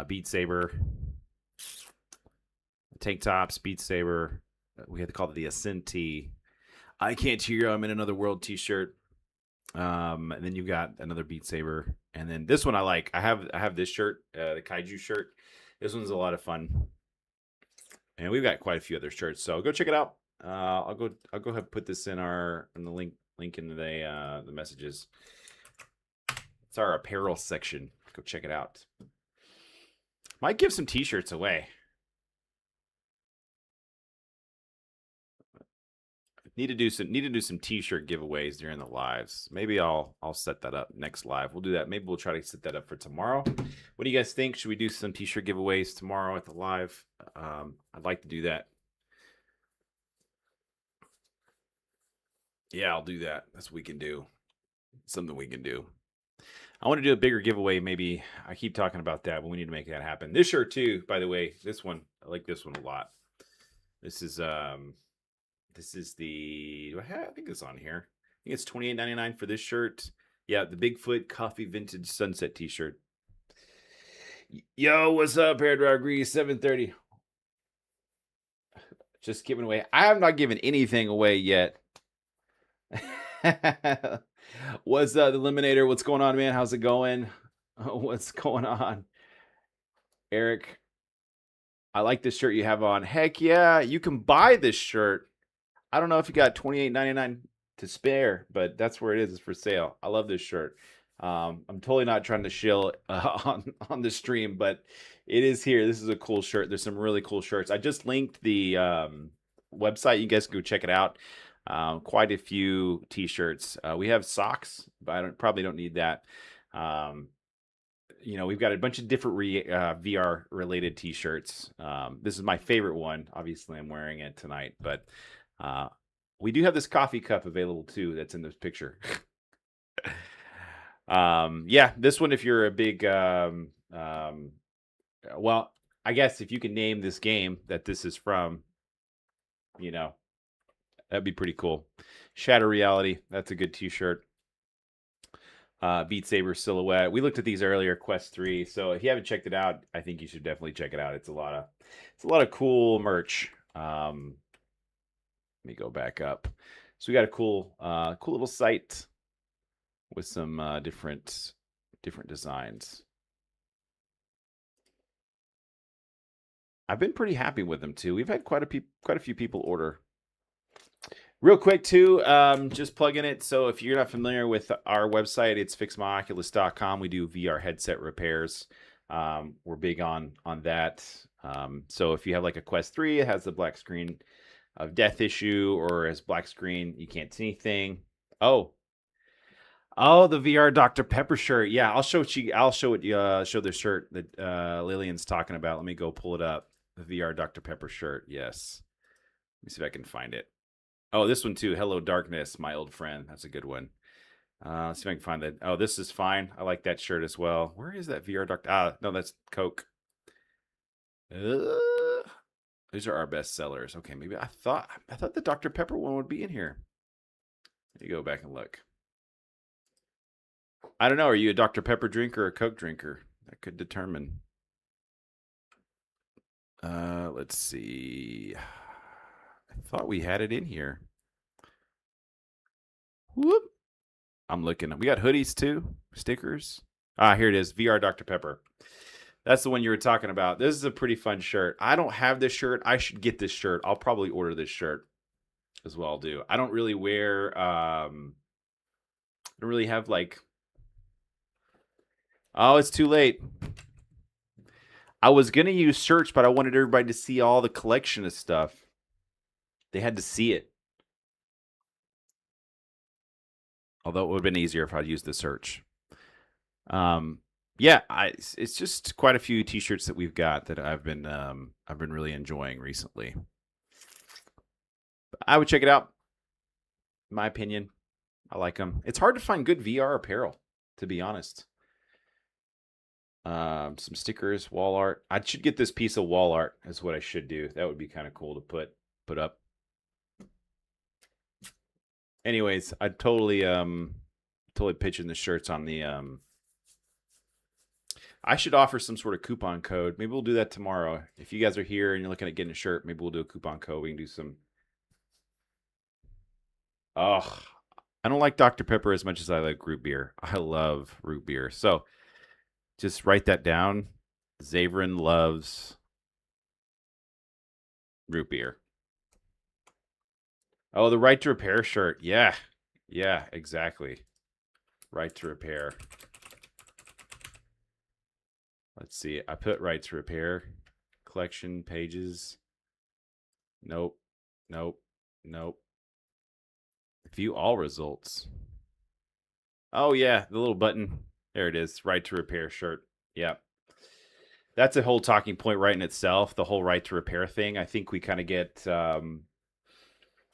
Beat Saber. Tank tops, Beat Saber. We had to call it the Ascent tee. I can't hear you. I'm in another world t-shirt. And then you've got another Beat Saber. And then this one I like. I have this shirt, the Kaiju shirt. This one's a lot of fun. And we've got quite a few other shirts, so go check it out. I'll go ahead and put this in the link in the messages. It's our apparel section. Go check it out. Might give some t-shirts away. Need to do some t-shirt giveaways during the lives. Maybe I'll set that up next live. We'll do that. Maybe we'll try to set that up for tomorrow. What do you guys think? Should we do some t-shirt giveaways tomorrow at the live? I'd like to do that. Yeah, I'll do that. That's what we can do. Something we can do. I want to do a bigger giveaway. Maybe I keep talking about that, but we need to make that happen. This shirt too, by the way. This one, I like this one a lot. This is the, I think it's on here. I think it's $28.99 for this shirt. Yeah, the Bigfoot Coffee Vintage Sunset t-shirt. Yo, what's up, Hair Dry Grease 730? Just giving away. I have not given anything away yet. What's the Eliminator? What's going on, man? How's it going? What's going on? Eric, I like this shirt you have on. Heck yeah, you can buy this shirt. I don't know if you got $28.99 to spare, but that's where it is. It's for sale. I love this shirt. I'm totally not trying to shill on the stream, but it is here. This is a cool shirt. There's some really cool shirts. I just linked the website. You guys can go check it out. Quite a few t-shirts. We have socks, but I probably don't need that. You know, we've got a bunch of different VR related t-shirts. This is my favorite one. Obviously, I'm wearing it tonight, but we do have this coffee cup available too. That's in this picture. Yeah, this one, if you're a big, well, I guess if you can name this game that this is from, you know, that'd be pretty cool. Shadow Reality. That's a good t-shirt. Beat Saber silhouette. We looked at these earlier, Quest 3. So if you haven't checked it out, I think you should definitely check it out. It's a lot of cool merch. Let me go back up. So we got a cool little site with some different designs. I've been pretty happy with them too. We've had quite a few people order. Real quick too, just plugging it. So if you're not familiar with our website, it's fixmyoculus.com. We do VR headset repairs. We're big on that. So if you have like a Quest 3, it has the black screen of death issue, or as black screen, you can't see anything. Oh, the VR Dr. Pepper shirt. Yeah, I'll show the shirt that Lillian's talking about. Let me go pull it up. The VR Dr. Pepper shirt. Yes. Let me see if I can find it. Oh, this one too. Hello Darkness, my old friend. That's a good one. Let's see if I can find that. Oh, this is fine. I like that shirt as well. Where is that VR Doctor? No, that's Coke. These are our best sellers. Okay, maybe I thought the Dr. Pepper one would be in here. Let me go back and look. I don't know. Are you a Dr. Pepper drinker or a Coke drinker? That could determine. Let's see. I thought we had it in here. Whoop. I'm looking. We got hoodies too. Stickers. Here it is. VR Dr. Pepper. That's the one you were talking about. This is a pretty fun shirt. I don't have this shirt. I should get this shirt. I'll probably order this shirt as well. I'll do. I don't really wear. I don't really have like. Oh, it's too late. I was gonna use search, but I wanted everybody to see all the collection of stuff. They had to see it. Although it would have been easier if I'd used the search. Yeah, it's just quite a few t-shirts that we've got that I've been really enjoying recently. I would check it out. In my opinion, I like them. It's hard to find good VR apparel, to be honest. Some stickers, wall art. I should get this piece of wall art. Is what I should do. That would be kind of cool to put up. Anyways, I totally pitching the shirts on the I should offer some sort of coupon code. Maybe we'll do that tomorrow. If you guys are here and you're looking at getting a shirt, maybe we'll do a coupon code. We can do some. Oh, I don't like Dr. Pepper as much as I like root beer. I love root beer. So just write that down. Zavrin loves root beer. Oh, the Right to Repair shirt. Yeah. Yeah, exactly. Right to Repair. Let's see. I put Right to Repair. Collection pages. Nope. View all results. Oh, yeah. The little button. There it is. Right to Repair shirt. Yep. That's a whole talking point right in itself. The whole Right to Repair thing. I think we kind of get...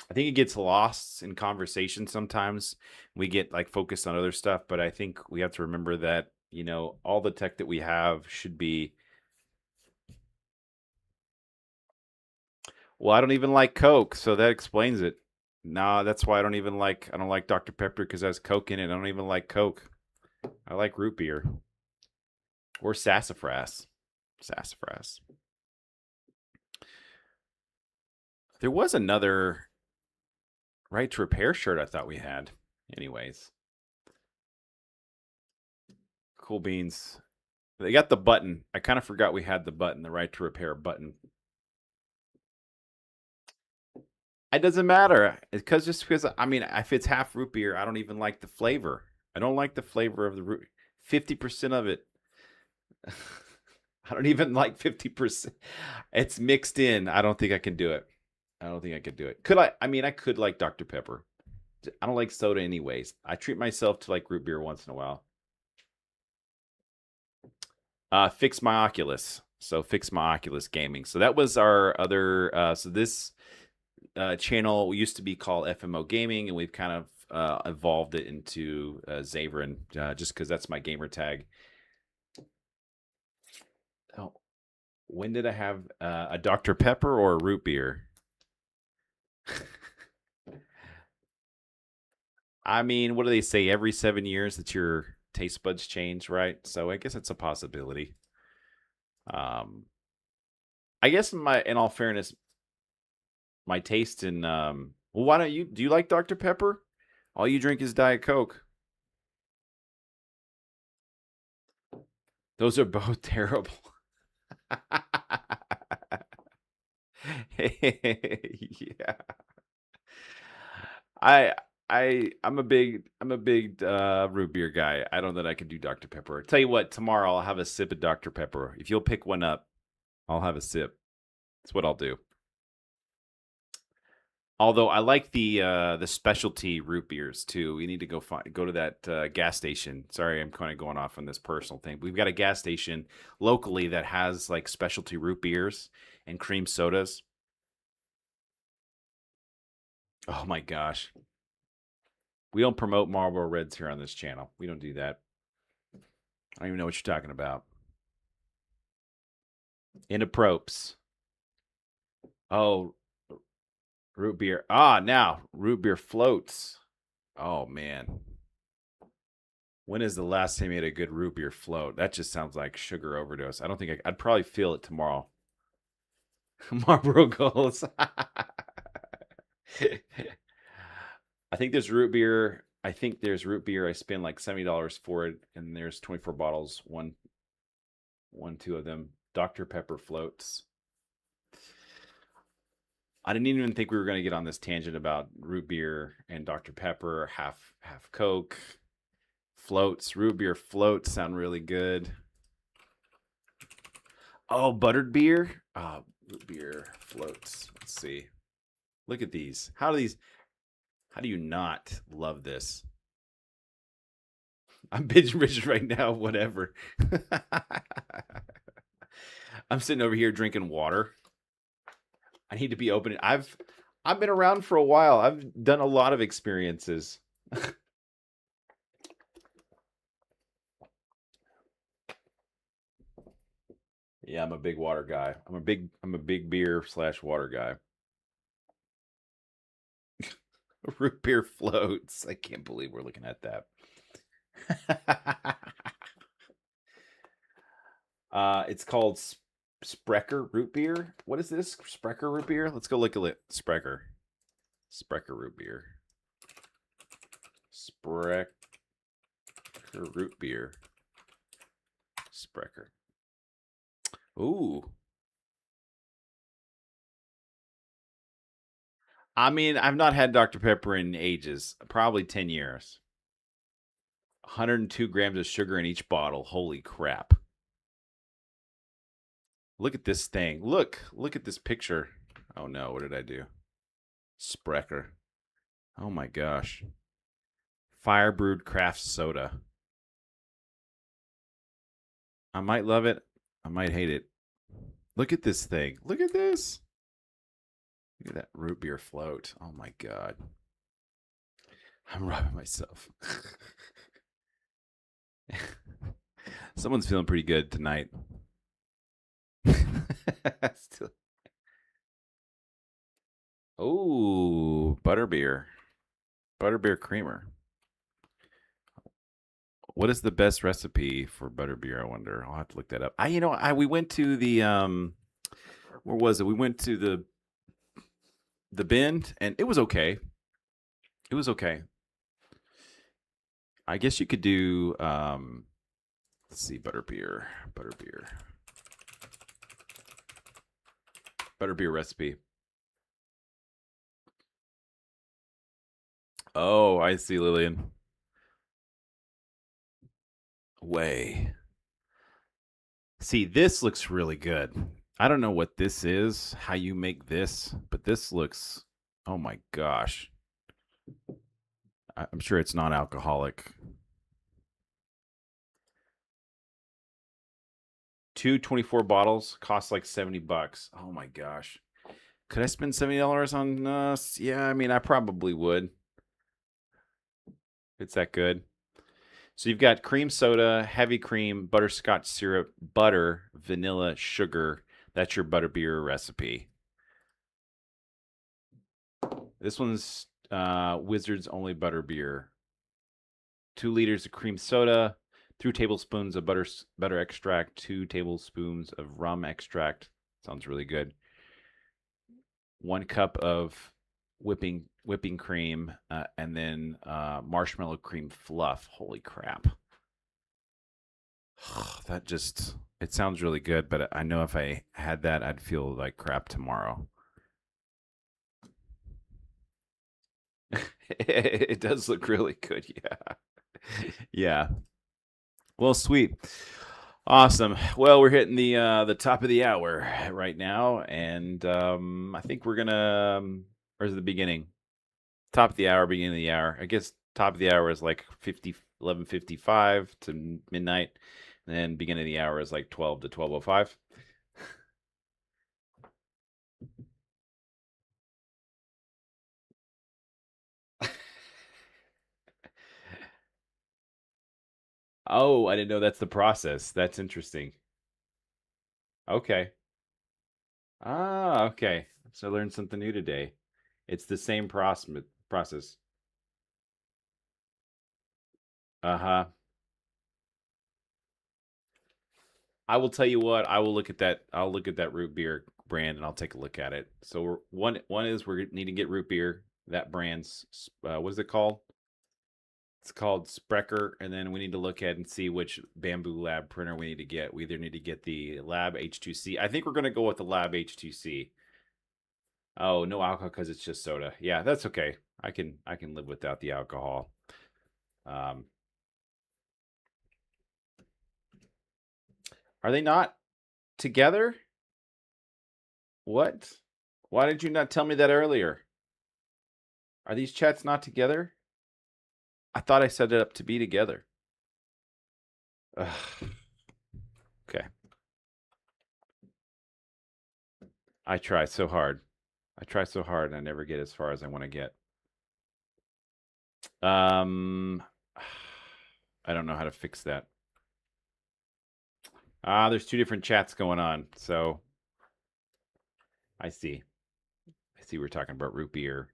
I think it gets lost in conversation sometimes. We get like focused on other stuff, but I think we have to remember that, you know, all the tech that we have should be. Well, I don't even like Coke, so that explains it. No, that's why I don't like Dr. Pepper, because it has Coke in it. I don't even like Coke. I like root beer. Or sassafras. Sassafras. There was another Right to Repair shirt I thought we had. Anyways. Cool beans. They got the button. I kind of forgot we had the button, the Right to Repair button. It doesn't matter because just because I mean, if it's half root beer, I don't even like the flavor. I don't like the flavor of the root. 50% of it. I don't even like 50%. It's mixed in. I don't think I can do it. I don't think I could do it. Could I? I mean, I could like Dr. Pepper. I don't like soda anyways. I treat myself to like root beer once in a while. Fix my Oculus. So Fix my Oculus Gaming. So that was our other. So this channel used to be called FMO Gaming, and we've kind of evolved it into Xavrin, just because that's my gamer tag. Oh, when did I have a Dr. Pepper or a root beer? I mean, what do they say? Every 7 years that your taste buds change, right? So I guess it's a possibility. I guess in all fairness, my taste in well, why don't you do you like Dr. Pepper? All you drink is Diet Coke. Those are both terrible. Yeah. I'm a big root beer guy. I don't know that I can do Dr. Pepper. Tell you what, tomorrow I'll have a sip of Dr. Pepper. If you'll pick one up, I'll have a sip. That's what I'll do. Although I like the specialty root beers too. We need to go to that gas station. Sorry, I'm kind of going off on this personal thing. We've got a gas station locally that has like specialty root beers and cream sodas. Oh my gosh. We don't promote Marlboro Reds here on this channel. We don't do that. I don't even know what you're talking about. Inapropes. Oh, root beer. Now root beer floats. Oh man. When is the last time you had a good root beer float? That just sounds like sugar overdose. I don't think I'd probably feel it tomorrow. Marlboro Goals. I think there's root beer. I spend like $70 for it, and there's 24 bottles. Two of them. Dr. Pepper floats. I didn't even think we were going to get on this tangent about root beer and Dr. Pepper, half Coke. Floats, root beer floats sound really good. Oh, buttered beer? Root beer floats. Let's see. Look at these. How do you not love this? I'm binge rich right now, whatever. I'm sitting over here drinking water. I need to be open. I've been around for a while. I've done a lot of experiences. Yeah, I'm a big water guy. I'm a big beer / water guy. Root beer floats. I can't believe we're looking at that. It's called Sprecher root beer. What is this? Sprecher root beer? Let's go look at it. Sprecher root beer. Sprecher root beer. Sprecher. Ooh. I mean, I've not had Dr. Pepper in ages. Probably 10 years. 102 grams of sugar in each bottle. Holy crap. Look at this thing. Look at this picture. Oh no, what did I do? Sprecher. Oh my gosh. Fire brewed craft soda. I might love it. I might hate it. Look at this thing. Look at this. Look at that root beer float. Oh my god. I'm robbing myself. Someone's feeling pretty good tonight. Still. Oh, butterbeer. Butterbeer creamer. What is the best recipe for butterbeer? I wonder. I'll have to look that up. We went to the where was it? We went to the Bend, and it was okay. It was okay. I guess you could do let's see, butterbeer recipe. Oh, I see, Lillian. Way. See, this looks really good. I don't know what this is, how you make this, but this looks, oh my gosh. I'm sure it's non-alcoholic. 224 bottles cost like $70. Oh my gosh. Could I spend $70 on yeah, I mean I probably would. It's that good. So you've got cream soda, heavy cream, butterscotch syrup, butter, vanilla, sugar. That's your butterbeer recipe. This one's Wizards Only Butterbeer. 2 liters of cream soda, 2 tablespoons of butter extract, 2 tablespoons of rum extract. Sounds really good. 1 cup of whipping cream, and then marshmallow cream fluff. Holy crap. That just, it sounds really good, but I know if I had that, I'd feel like crap tomorrow. It does look really good, yeah. Yeah. Well, sweet. Awesome. Well, we're hitting the top of the hour right now, and I think we're gonna or is it the beginning? Top of the hour, beginning of the hour. I guess top of the hour is like 11:55 to midnight, and then beginning of the hour is like 12 to 12:05. Oh, I didn't know that's the process. That's interesting. Okay. Ah, okay. So I learned something new today. It's the same process. Uh-huh. I will tell you what, I will look at that. I'll look at that root beer brand and I'll take a look at it. So one is we need to get root beer. That brand's what is it called? It's called Sprecher, and then we need to look at and see which Bamboo Lab printer we need to get. We either need to get the Lab H2C. I think we're gonna go with the Lab H2C. Oh, no alcohol because it's just soda. Yeah, that's okay. I can live without the alcohol. Are they not together? What? Why did you not tell me that earlier? Are these chats not together? I thought I set it up to be together. Ugh. Okay. I try so hard. I try so hard and I never get as far as I want to get. I don't know how to fix that. There's 2 different chats going on. So I see. We're talking about root beer.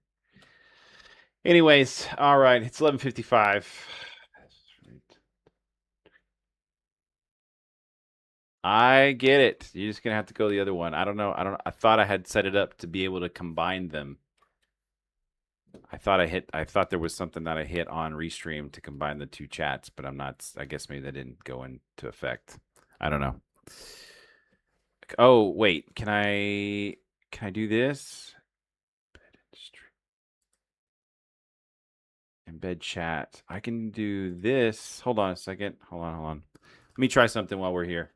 Anyways, all right. It's 11:55. I get it. You're just gonna have to go the other one. I don't know. I thought I had set it up to be able to combine them. I thought there was something that I hit on Restream to combine the 2 chats, but I'm not. I guess maybe that didn't go into effect. I don't know. Oh wait, can I do this? Embed chat. I can do this. Hold on a second. Hold on. Let me try something while we're here.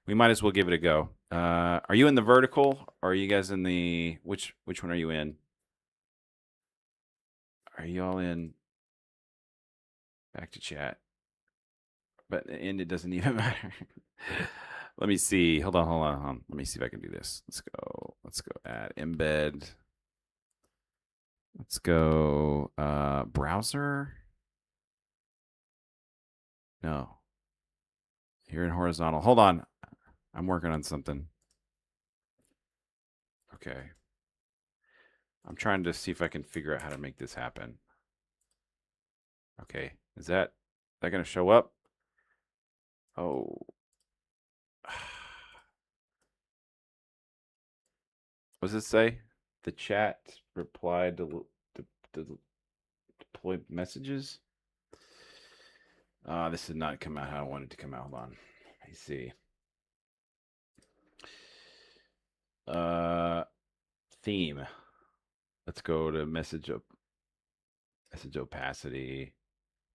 We might as well give it a go. Are you in the vertical? Or are you guys in the which one are you in? Are you all in? Back to chat. But and it doesn't even matter. Let me see. Hold on. Let me see if I can do this. Let's go add embed. Let's go browser. No. Here in horizontal. Hold on. I'm working on something. Okay. I'm trying to see if I can figure out how to make this happen. Okay. Is that going to show up? Oh. What does it say? The chat replied to deploy messages. This did not come out how I wanted it to come out. Hold on. Let me see. Theme. Let's go to message up. Message opacity.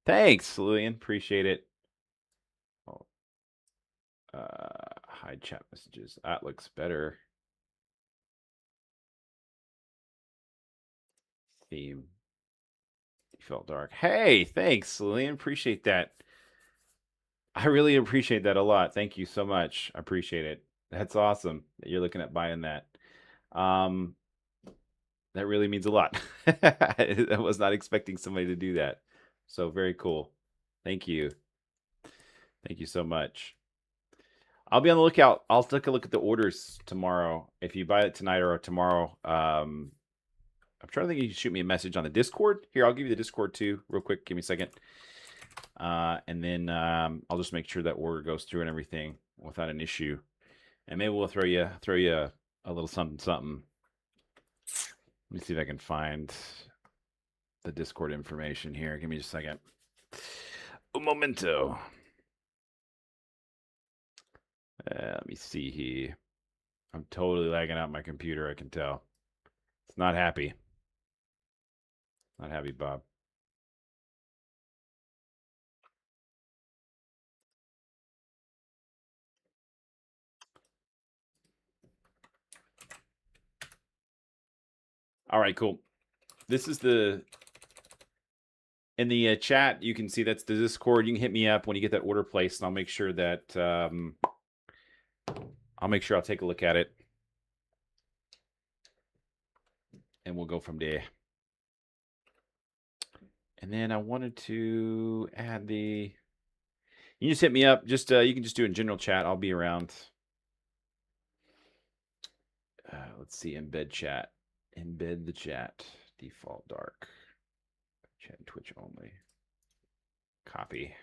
Thanks, Lillian. Appreciate it. Oh. Hide chat messages. That looks better. Theme. Default dark. Hey, thanks, Lillian. Appreciate that. I really appreciate that a lot. Thank you so much. I appreciate it. That's awesome that you're looking at buying that. That really means a lot. I was not expecting somebody to do that. So very cool. Thank you. Thank you so much. I'll be on the lookout. I'll take a look at the orders tomorrow. If you buy it tonight or tomorrow, I'm trying to think. You can shoot me a message on the Discord. Here, I'll give you the Discord too, real quick. Give me a second, and then I'll just make sure that order goes through and everything without an issue. And maybe we'll throw you a little something. Let me see if I can find the Discord information here. Give me just a second. Un momento. Let me see here. I'm totally lagging out my computer, I can tell. It's not happy. Not happy, Bob. All right, cool. This is in the chat. You can see that's the Discord. You can hit me up when you get that order placed, and I'll make sure that I'll take a look at it, and we'll go from there. And then I wanted to add the. You just hit me up. Just you can just do it in general chat. I'll be around. Let's see. Embed chat. Embed the chat. Default dark. Chat and Twitch only. Copy.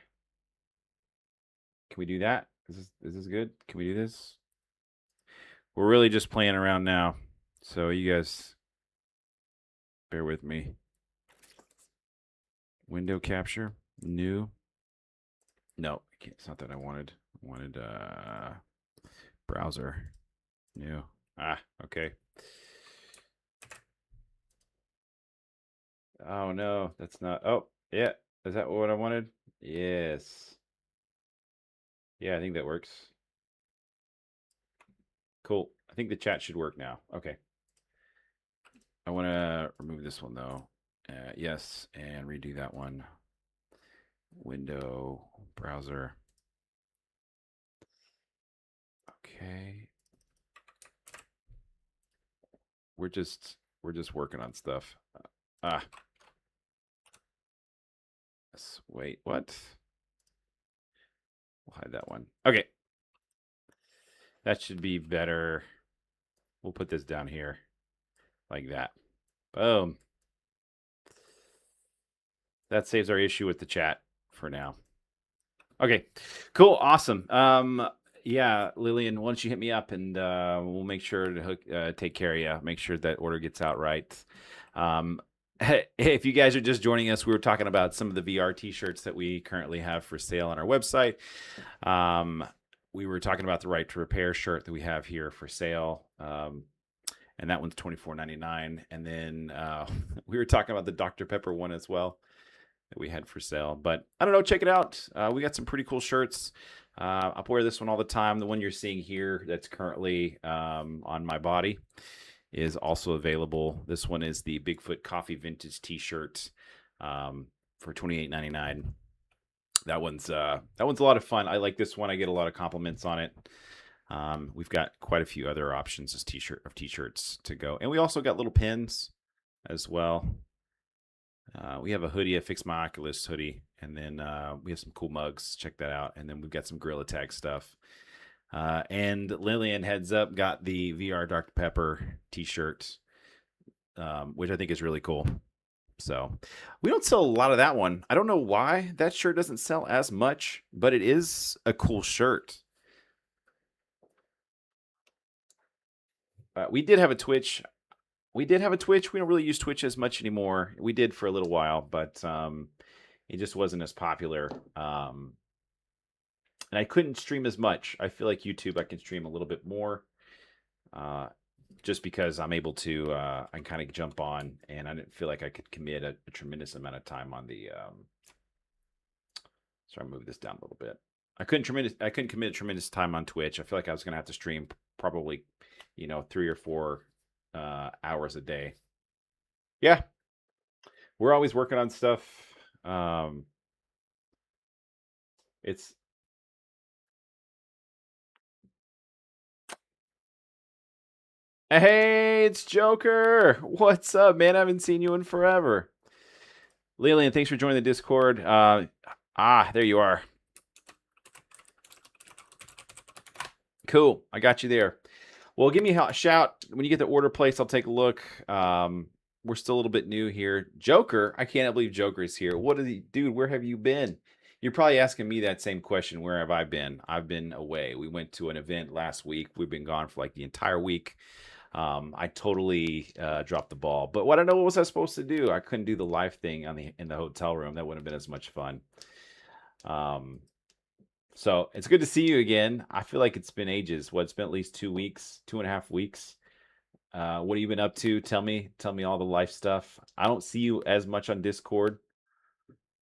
Can we do that? Is this good? Can we do this? We're really just playing around now, so you guys bear with me. Window capture. New. No, it's not that I wanted. I wanted browser. New. Okay. Oh no, that's not. Oh, yeah. Is that what I wanted? Yes. Yeah, I think that works. Cool. I think the chat should work now. Okay. I want to remove this one though. Yes, and redo that one. Window, browser. Okay. We're just working on stuff. Wait, what? We'll hide that one. Okay. That should be better. We'll put this down here like that. Boom. That saves our issue with the chat for now. Okay, cool, awesome. Yeah, Lillian, why don't you hit me up and we'll make sure to take care of you. Make sure that order gets out right. If you guys are just joining us, we were talking about some of the VR t-shirts that we currently have for sale on our website. We were talking about the Right to Repair shirt that we have here for sale. And that one's $24.99. And then we were talking about the Dr. Pepper one as well that we had for sale. But I don't know, check it out. We got some pretty cool shirts. I'll wear this one all the time. The one you're seeing here that's currently on my body is also available. This one is the Bigfoot Coffee Vintage t-shirt for $28.99. That one's a lot of fun. I like this one. I get a lot of compliments on it. We've got quite a few other options as t-shirts to go. And we also got little pins as well. We have a hoodie, a Fix My Oculus hoodie, and then we have some cool mugs. Check that out. And then we've got some Gorilla Tag stuff. And Lillian, heads up, got the VR Dr. Pepper t-shirt, which I think is really cool. So we don't sell a lot of that one. I don't know why that shirt doesn't sell as much, but it is a cool shirt. We did have a Twitch. We don't really use Twitch as much anymore. We did for a little while, but it just wasn't as popular. And I couldn't stream as much. I feel like YouTube, I can stream a little bit more. just because I'm able to, I can kind of jump on, and I didn't feel like I could commit a tremendous amount of time on the. Sorry, I'll move this down a little bit. I couldn't commit a tremendous time on Twitch. I feel like I was gonna have to stream probably, 3 or 4 hours a day. Yeah, we're always working on stuff. It's Hey, it's Joker. What's up, man? I haven't seen you in forever. Lillian, thanks for joining the Discord. There you are. Cool. I got you there. Well, give me a shout. When you get the order placed, I'll take a look. We're still a little bit new here. Joker, I can't believe Joker is here. What is he? Dude, where have you been? You're probably asking me that same question. Where have I been? I've been away. We went to an event last week. We've been gone for like the entire week. I totally dropped the ball. But what was I supposed to do? I couldn't do the live thing in the hotel room. That wouldn't have been as much fun. So it's good to see you again. I feel like it's been ages. It's been at least 2 weeks, 2.5 weeks. What have you been up to? Tell me all the life stuff. I don't see you as much on Discord.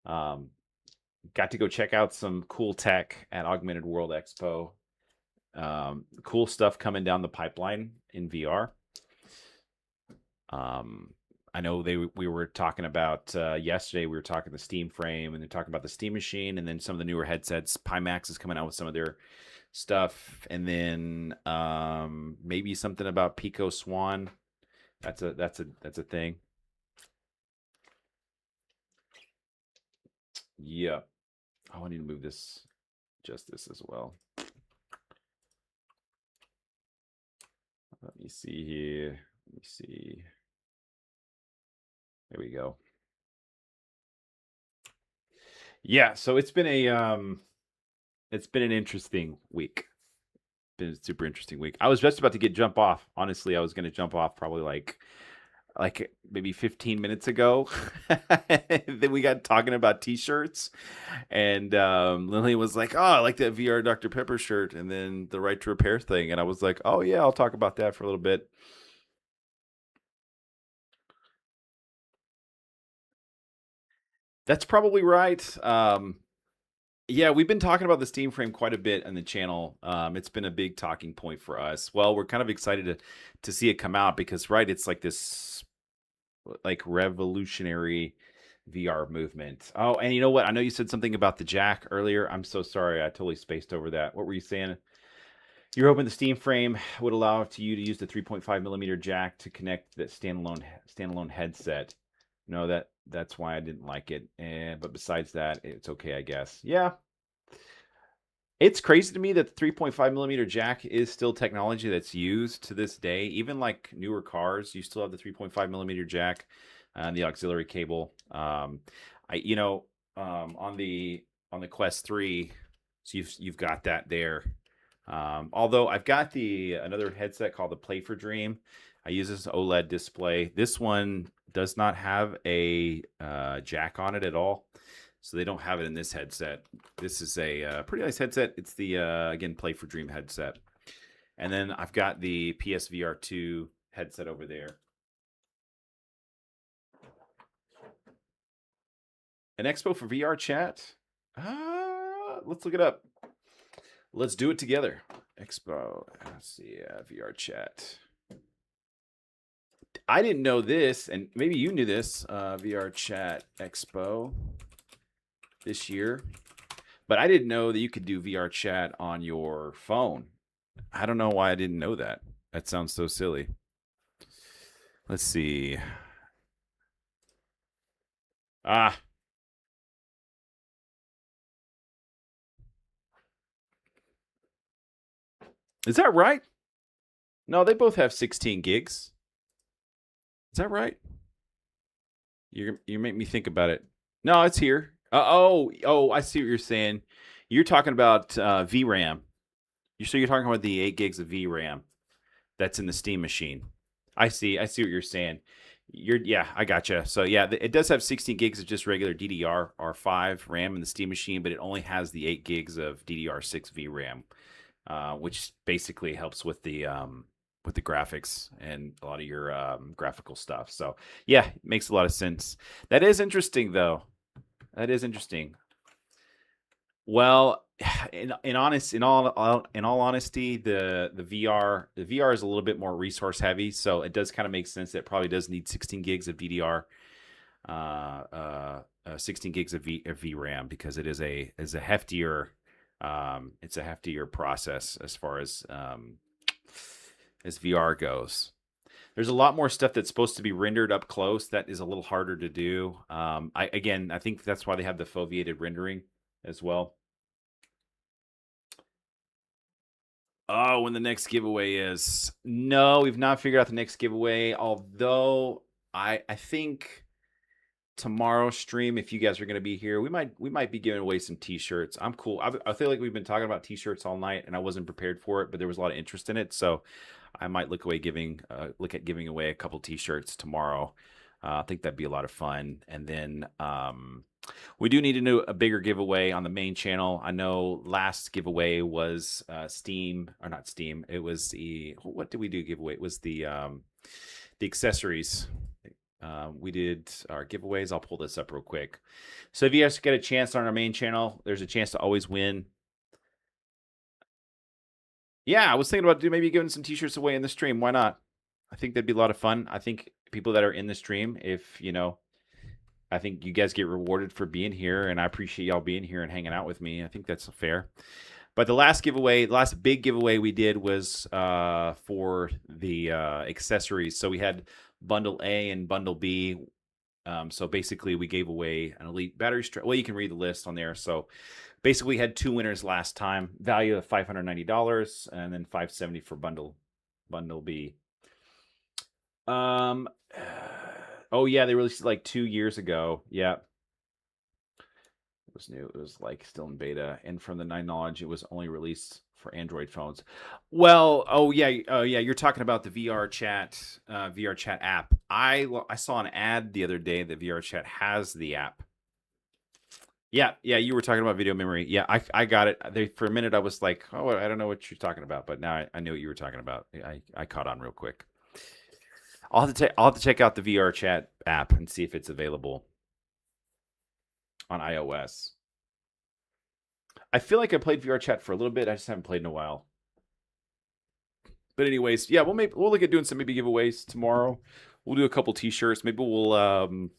Got to go check out some cool tech at Augmented World Expo. Cool stuff coming down the pipeline in VR. I know we were talking about yesterday. We were talking the Steam Frame, and they're talking about the Steam Machine, and then some of the newer headsets. Pimax is coming out with some of their stuff, and then maybe something about Pico Swan. That's a thing. Yeah. Oh, I need to move this as well. Let me see here. Let me see. There we go. Yeah, so it's been an interesting week. Been a super interesting week. I was just about to jump off. Honestly, I was going to jump off probably like maybe 15 minutes ago. Then we got talking about t-shirts, and Lily was like, "Oh, I like that VR Dr. Pepper shirt," and then the Right to Repair thing, and I was like, "Oh yeah, I'll talk about that for a little bit." That's probably right. Yeah, we've been talking about the Steam Frame quite a bit on the channel. It's been a big talking point for us. Well, we're kind of excited to see it come out because, right, it's like this like revolutionary VR movement. Oh, and you know what? I know you said something about the jack earlier. I'm so sorry. I totally spaced over that. What were you saying? You're hoping the Steam Frame would allow you to use the 3.5 millimeter jack to connect the standalone headset. No, that's why I didn't like it. But besides that, it's okay, I guess. Yeah. It's crazy to me that the 3.5 millimeter jack is still technology that's used to this day. Even like newer cars, you still have the 3.5 millimeter jack and the auxiliary cable. On the Quest 3, so you've got that there. Although I've got another headset called the Play for Dream. I use this OLED display. This one does not have a jack on it at all, so they don't have it in this headset. This is a pretty nice headset. It's the again Play for Dream headset, and then I've got the PSVR 2 headset over there. An expo for VR chat? Let's look it up. Let's do it together. Expo. Let's see. VR chat. I didn't know this, and maybe you knew this. VR chat expo this year, but I didn't know that you could do VR chat on your phone. I don't know why I didn't know that. That sounds so silly. Let's see. Is that right? No, they both have 16 gigs. Is that right? You make me think about it. No, it's here. Oh, I see what you're saying. You're talking about VRAM. You're talking about the 8 gigs of VRAM that's in the Steam machine. I see what you're saying. I gotcha. So yeah, it does have 16 gigs of just regular DDR5 RAM in the Steam machine, but it only has the 8 gigs of DDR6 VRAM, which basically helps with the with the graphics and a lot of your graphical stuff. So yeah, it makes a lot of sense. That is interesting, though. That is interesting. Well, in all honesty, the VR is a little bit more resource heavy, so it does kind of make sense that it probably does need 16 gigs of DDR, 16 gigs of VRAM, because it is a heftier it's a heftier process as far as VR goes. There's a lot more stuff that's supposed to be rendered up close that is a little harder to do. I think that's why they have the foveated rendering as well. Oh, when the next giveaway is. No, we've not figured out the next giveaway. Although I think tomorrow's stream, if you guys are going to be here, we might be giving away some t-shirts. I'm cool. I feel like we've been talking about t-shirts all night, and I wasn't prepared for it, but there was a lot of interest in it, so I might look at giving away a couple t-shirts tomorrow. I think that'd be a lot of fun. And then we do need to do a bigger giveaway on the main channel. I know last giveaway was Steam, or not Steam. It was what did we do giveaway? It was the accessories. We did our giveaways. I'll pull this up real quick. So if you guys get a chance on our main channel, there's a chance to always win. Yeah, I was thinking about maybe giving some t-shirts away in the stream. Why not? I think that'd be a lot of fun. I think people that are in the stream, I think you guys get rewarded for being here, and I appreciate y'all being here and hanging out with me. I think that's fair. But the last big giveaway we did was for the accessories. So we had Bundle A and Bundle B. So basically, we gave away an Elite battery strap. Well, you can read the list on there. So basically, we had two winners last time. Value of $590, and then $570 for Bundle B. Oh yeah, they released it like 2 years ago. Yeah. It was new. It was like still in beta, and from the knowledge, it was only released for Android phones. Well, yeah, you're talking about the VR chat app. I saw an ad the other day that VR chat has the app. Yeah, you were talking about video memory. Yeah, I got it. For a minute, I was like, oh, I don't know what you're talking about, but now I knew what you were talking about. I caught on real quick. I'll have to check out the VR chat app and see if it's available on iOS. I feel like I played VR chat for a little bit. I just haven't played in a while. But anyways, yeah, we'll look at doing some maybe giveaways tomorrow. We'll do a couple t-shirts. Maybe we'll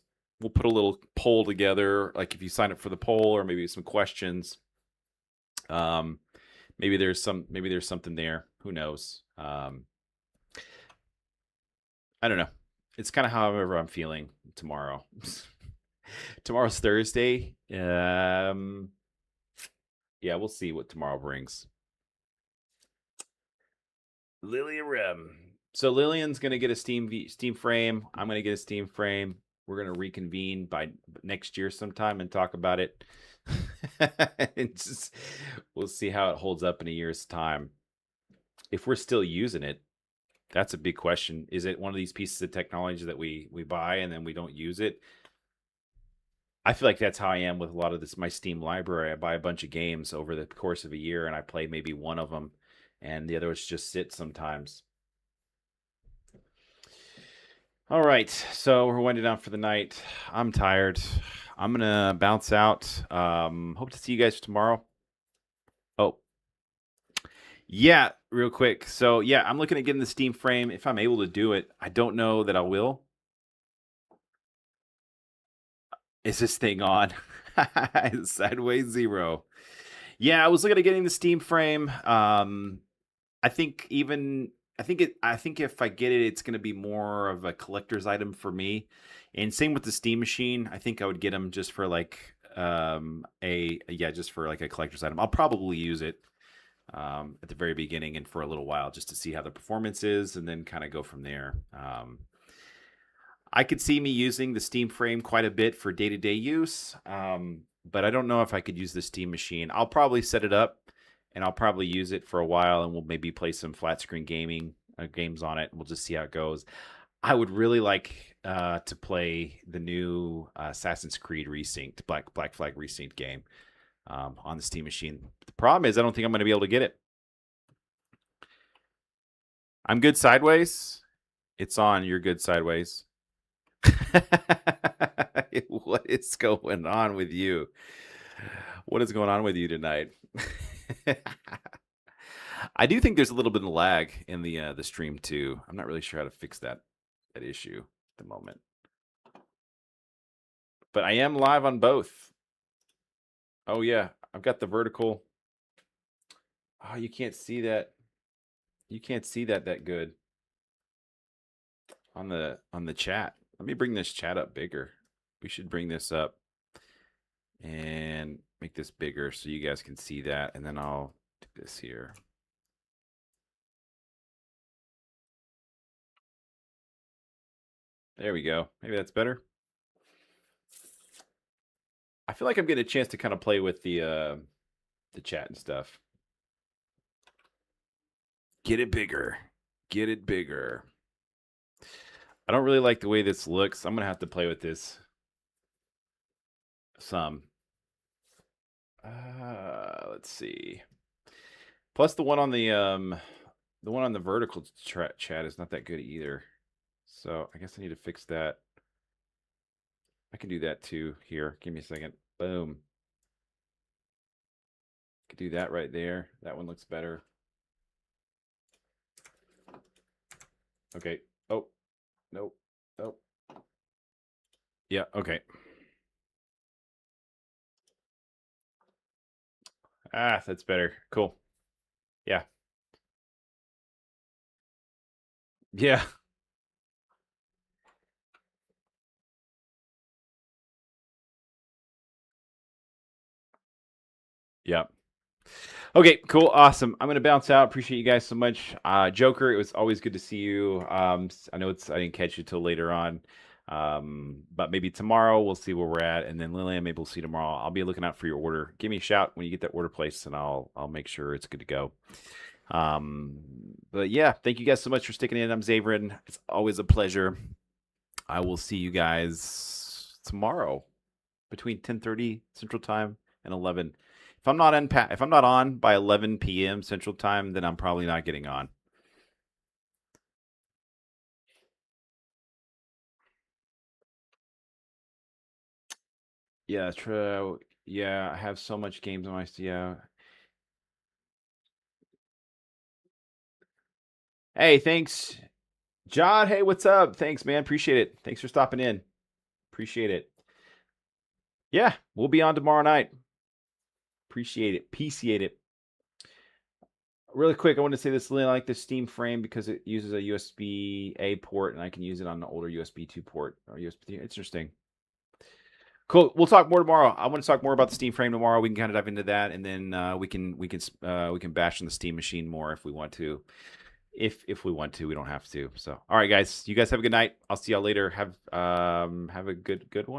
put a little poll together, like if you sign up for the poll, or maybe some questions. Maybe there's something there. Who knows? I don't know. It's kind of however I'm feeling tomorrow. Tomorrow's Thursday. Yeah, we'll see what tomorrow brings. Lillian. So Lillian's gonna get a Steam frame. I'm gonna get a Steam frame. We're gonna reconvene by next year sometime and talk about it. We'll see how it holds up in a year's time. If we're still using it, that's a big question. Is it one of these pieces of technology that we buy and then we don't use it? I feel like that's how I am with a lot of my Steam library. I buy a bunch of games over the course of a year, and I play maybe one of them, and the others just sit sometimes. All right, so we're winding down for the night. I'm tired. I'm gonna bounce out. Hope to see you guys tomorrow. Oh, yeah, real quick. So yeah, I'm looking at getting the Steam frame if I'm able to do it. I don't know that I will. Is this thing on? Sideways 0. Yeah, I was looking at getting the Steam frame. I think if I get it, it's going to be more of a collector's item for me. And same with the Steam machine. I think I would get them just for like just for like a collector's item. I'll probably use it at the very beginning and for a little while just to see how the performance is, and then kind of go from there. I could see me using the Steam frame quite a bit for day-to-day use, but I don't know if I could use the Steam machine. I'll probably set it up, and I'll probably use it for a while, and we'll maybe play some flat screen games on it. We'll just see how it goes. I would really like to play the new Assassin's Creed Resynced, Black Flag Resynced game on the Steam machine. The problem is I don't think I'm going to be able to get it. I'm good sideways. It's on. You're good sideways. What is going on with you? What is going on with you tonight? I do think there's a little bit of lag in the stream too. I'm not really sure how to fix that issue at the moment. But I am live on both. Oh yeah, I've got the vertical. Oh, you can't see that. You can't see that good on the chat. Let me bring this chat up bigger. We should bring this up and make this bigger so you guys can see that, and then I'll do this here. There we go. Maybe that's better. I feel like I'm getting a chance to kind of play with the chat and stuff. Get it bigger. Get it bigger. I don't really like the way this looks. I'm going to have to play with this some. Let's see. Plus the one on the vertical chat is not that good either. So I guess I need to fix that. I can do that too here. Give me a second. Boom. Could do that right there. That one looks better. Okay. Oh, nope. Oh. Yeah, okay. Ah, that's better. Cool. Yeah. Yeah. Yeah. Okay, cool, awesome. I'm gonna bounce out. Appreciate you guys so much. Joker, it was always good to see you. I know I didn't catch you till later on. But maybe tomorrow we'll see where we're at, and then Lillian, maybe we'll see you tomorrow. I'll be looking out for your order. Give me a shout when you get that order placed, and I'll make sure it's good to go. But yeah, thank you guys so much for sticking in. I'm Xavrin. It's always a pleasure. I will see you guys tomorrow between 10:30 Central Time and 11. If I'm not on by 11 p.m. Central Time, then I'm probably not getting on. Yeah, true. Yeah, I have so much games on my Hey, thanks, John. Hey, what's up? Thanks, man. Appreciate it. Thanks for stopping in. Appreciate it. Yeah, we'll be on tomorrow night. Appreciate it. Appreciate it. Really quick, I want to say this. I like the Steam frame because it uses a USB-A port, and I can use it on the older USB 2 port or USB. It's interesting. Cool. We'll talk more tomorrow. I want to talk more about the Steam frame tomorrow. We can kind of dive into that, and then we can bash on the Steam machine more if we want to. If we want to, we don't have to. So, all right, guys. You guys have a good night. I'll see y'all later. Have a good one.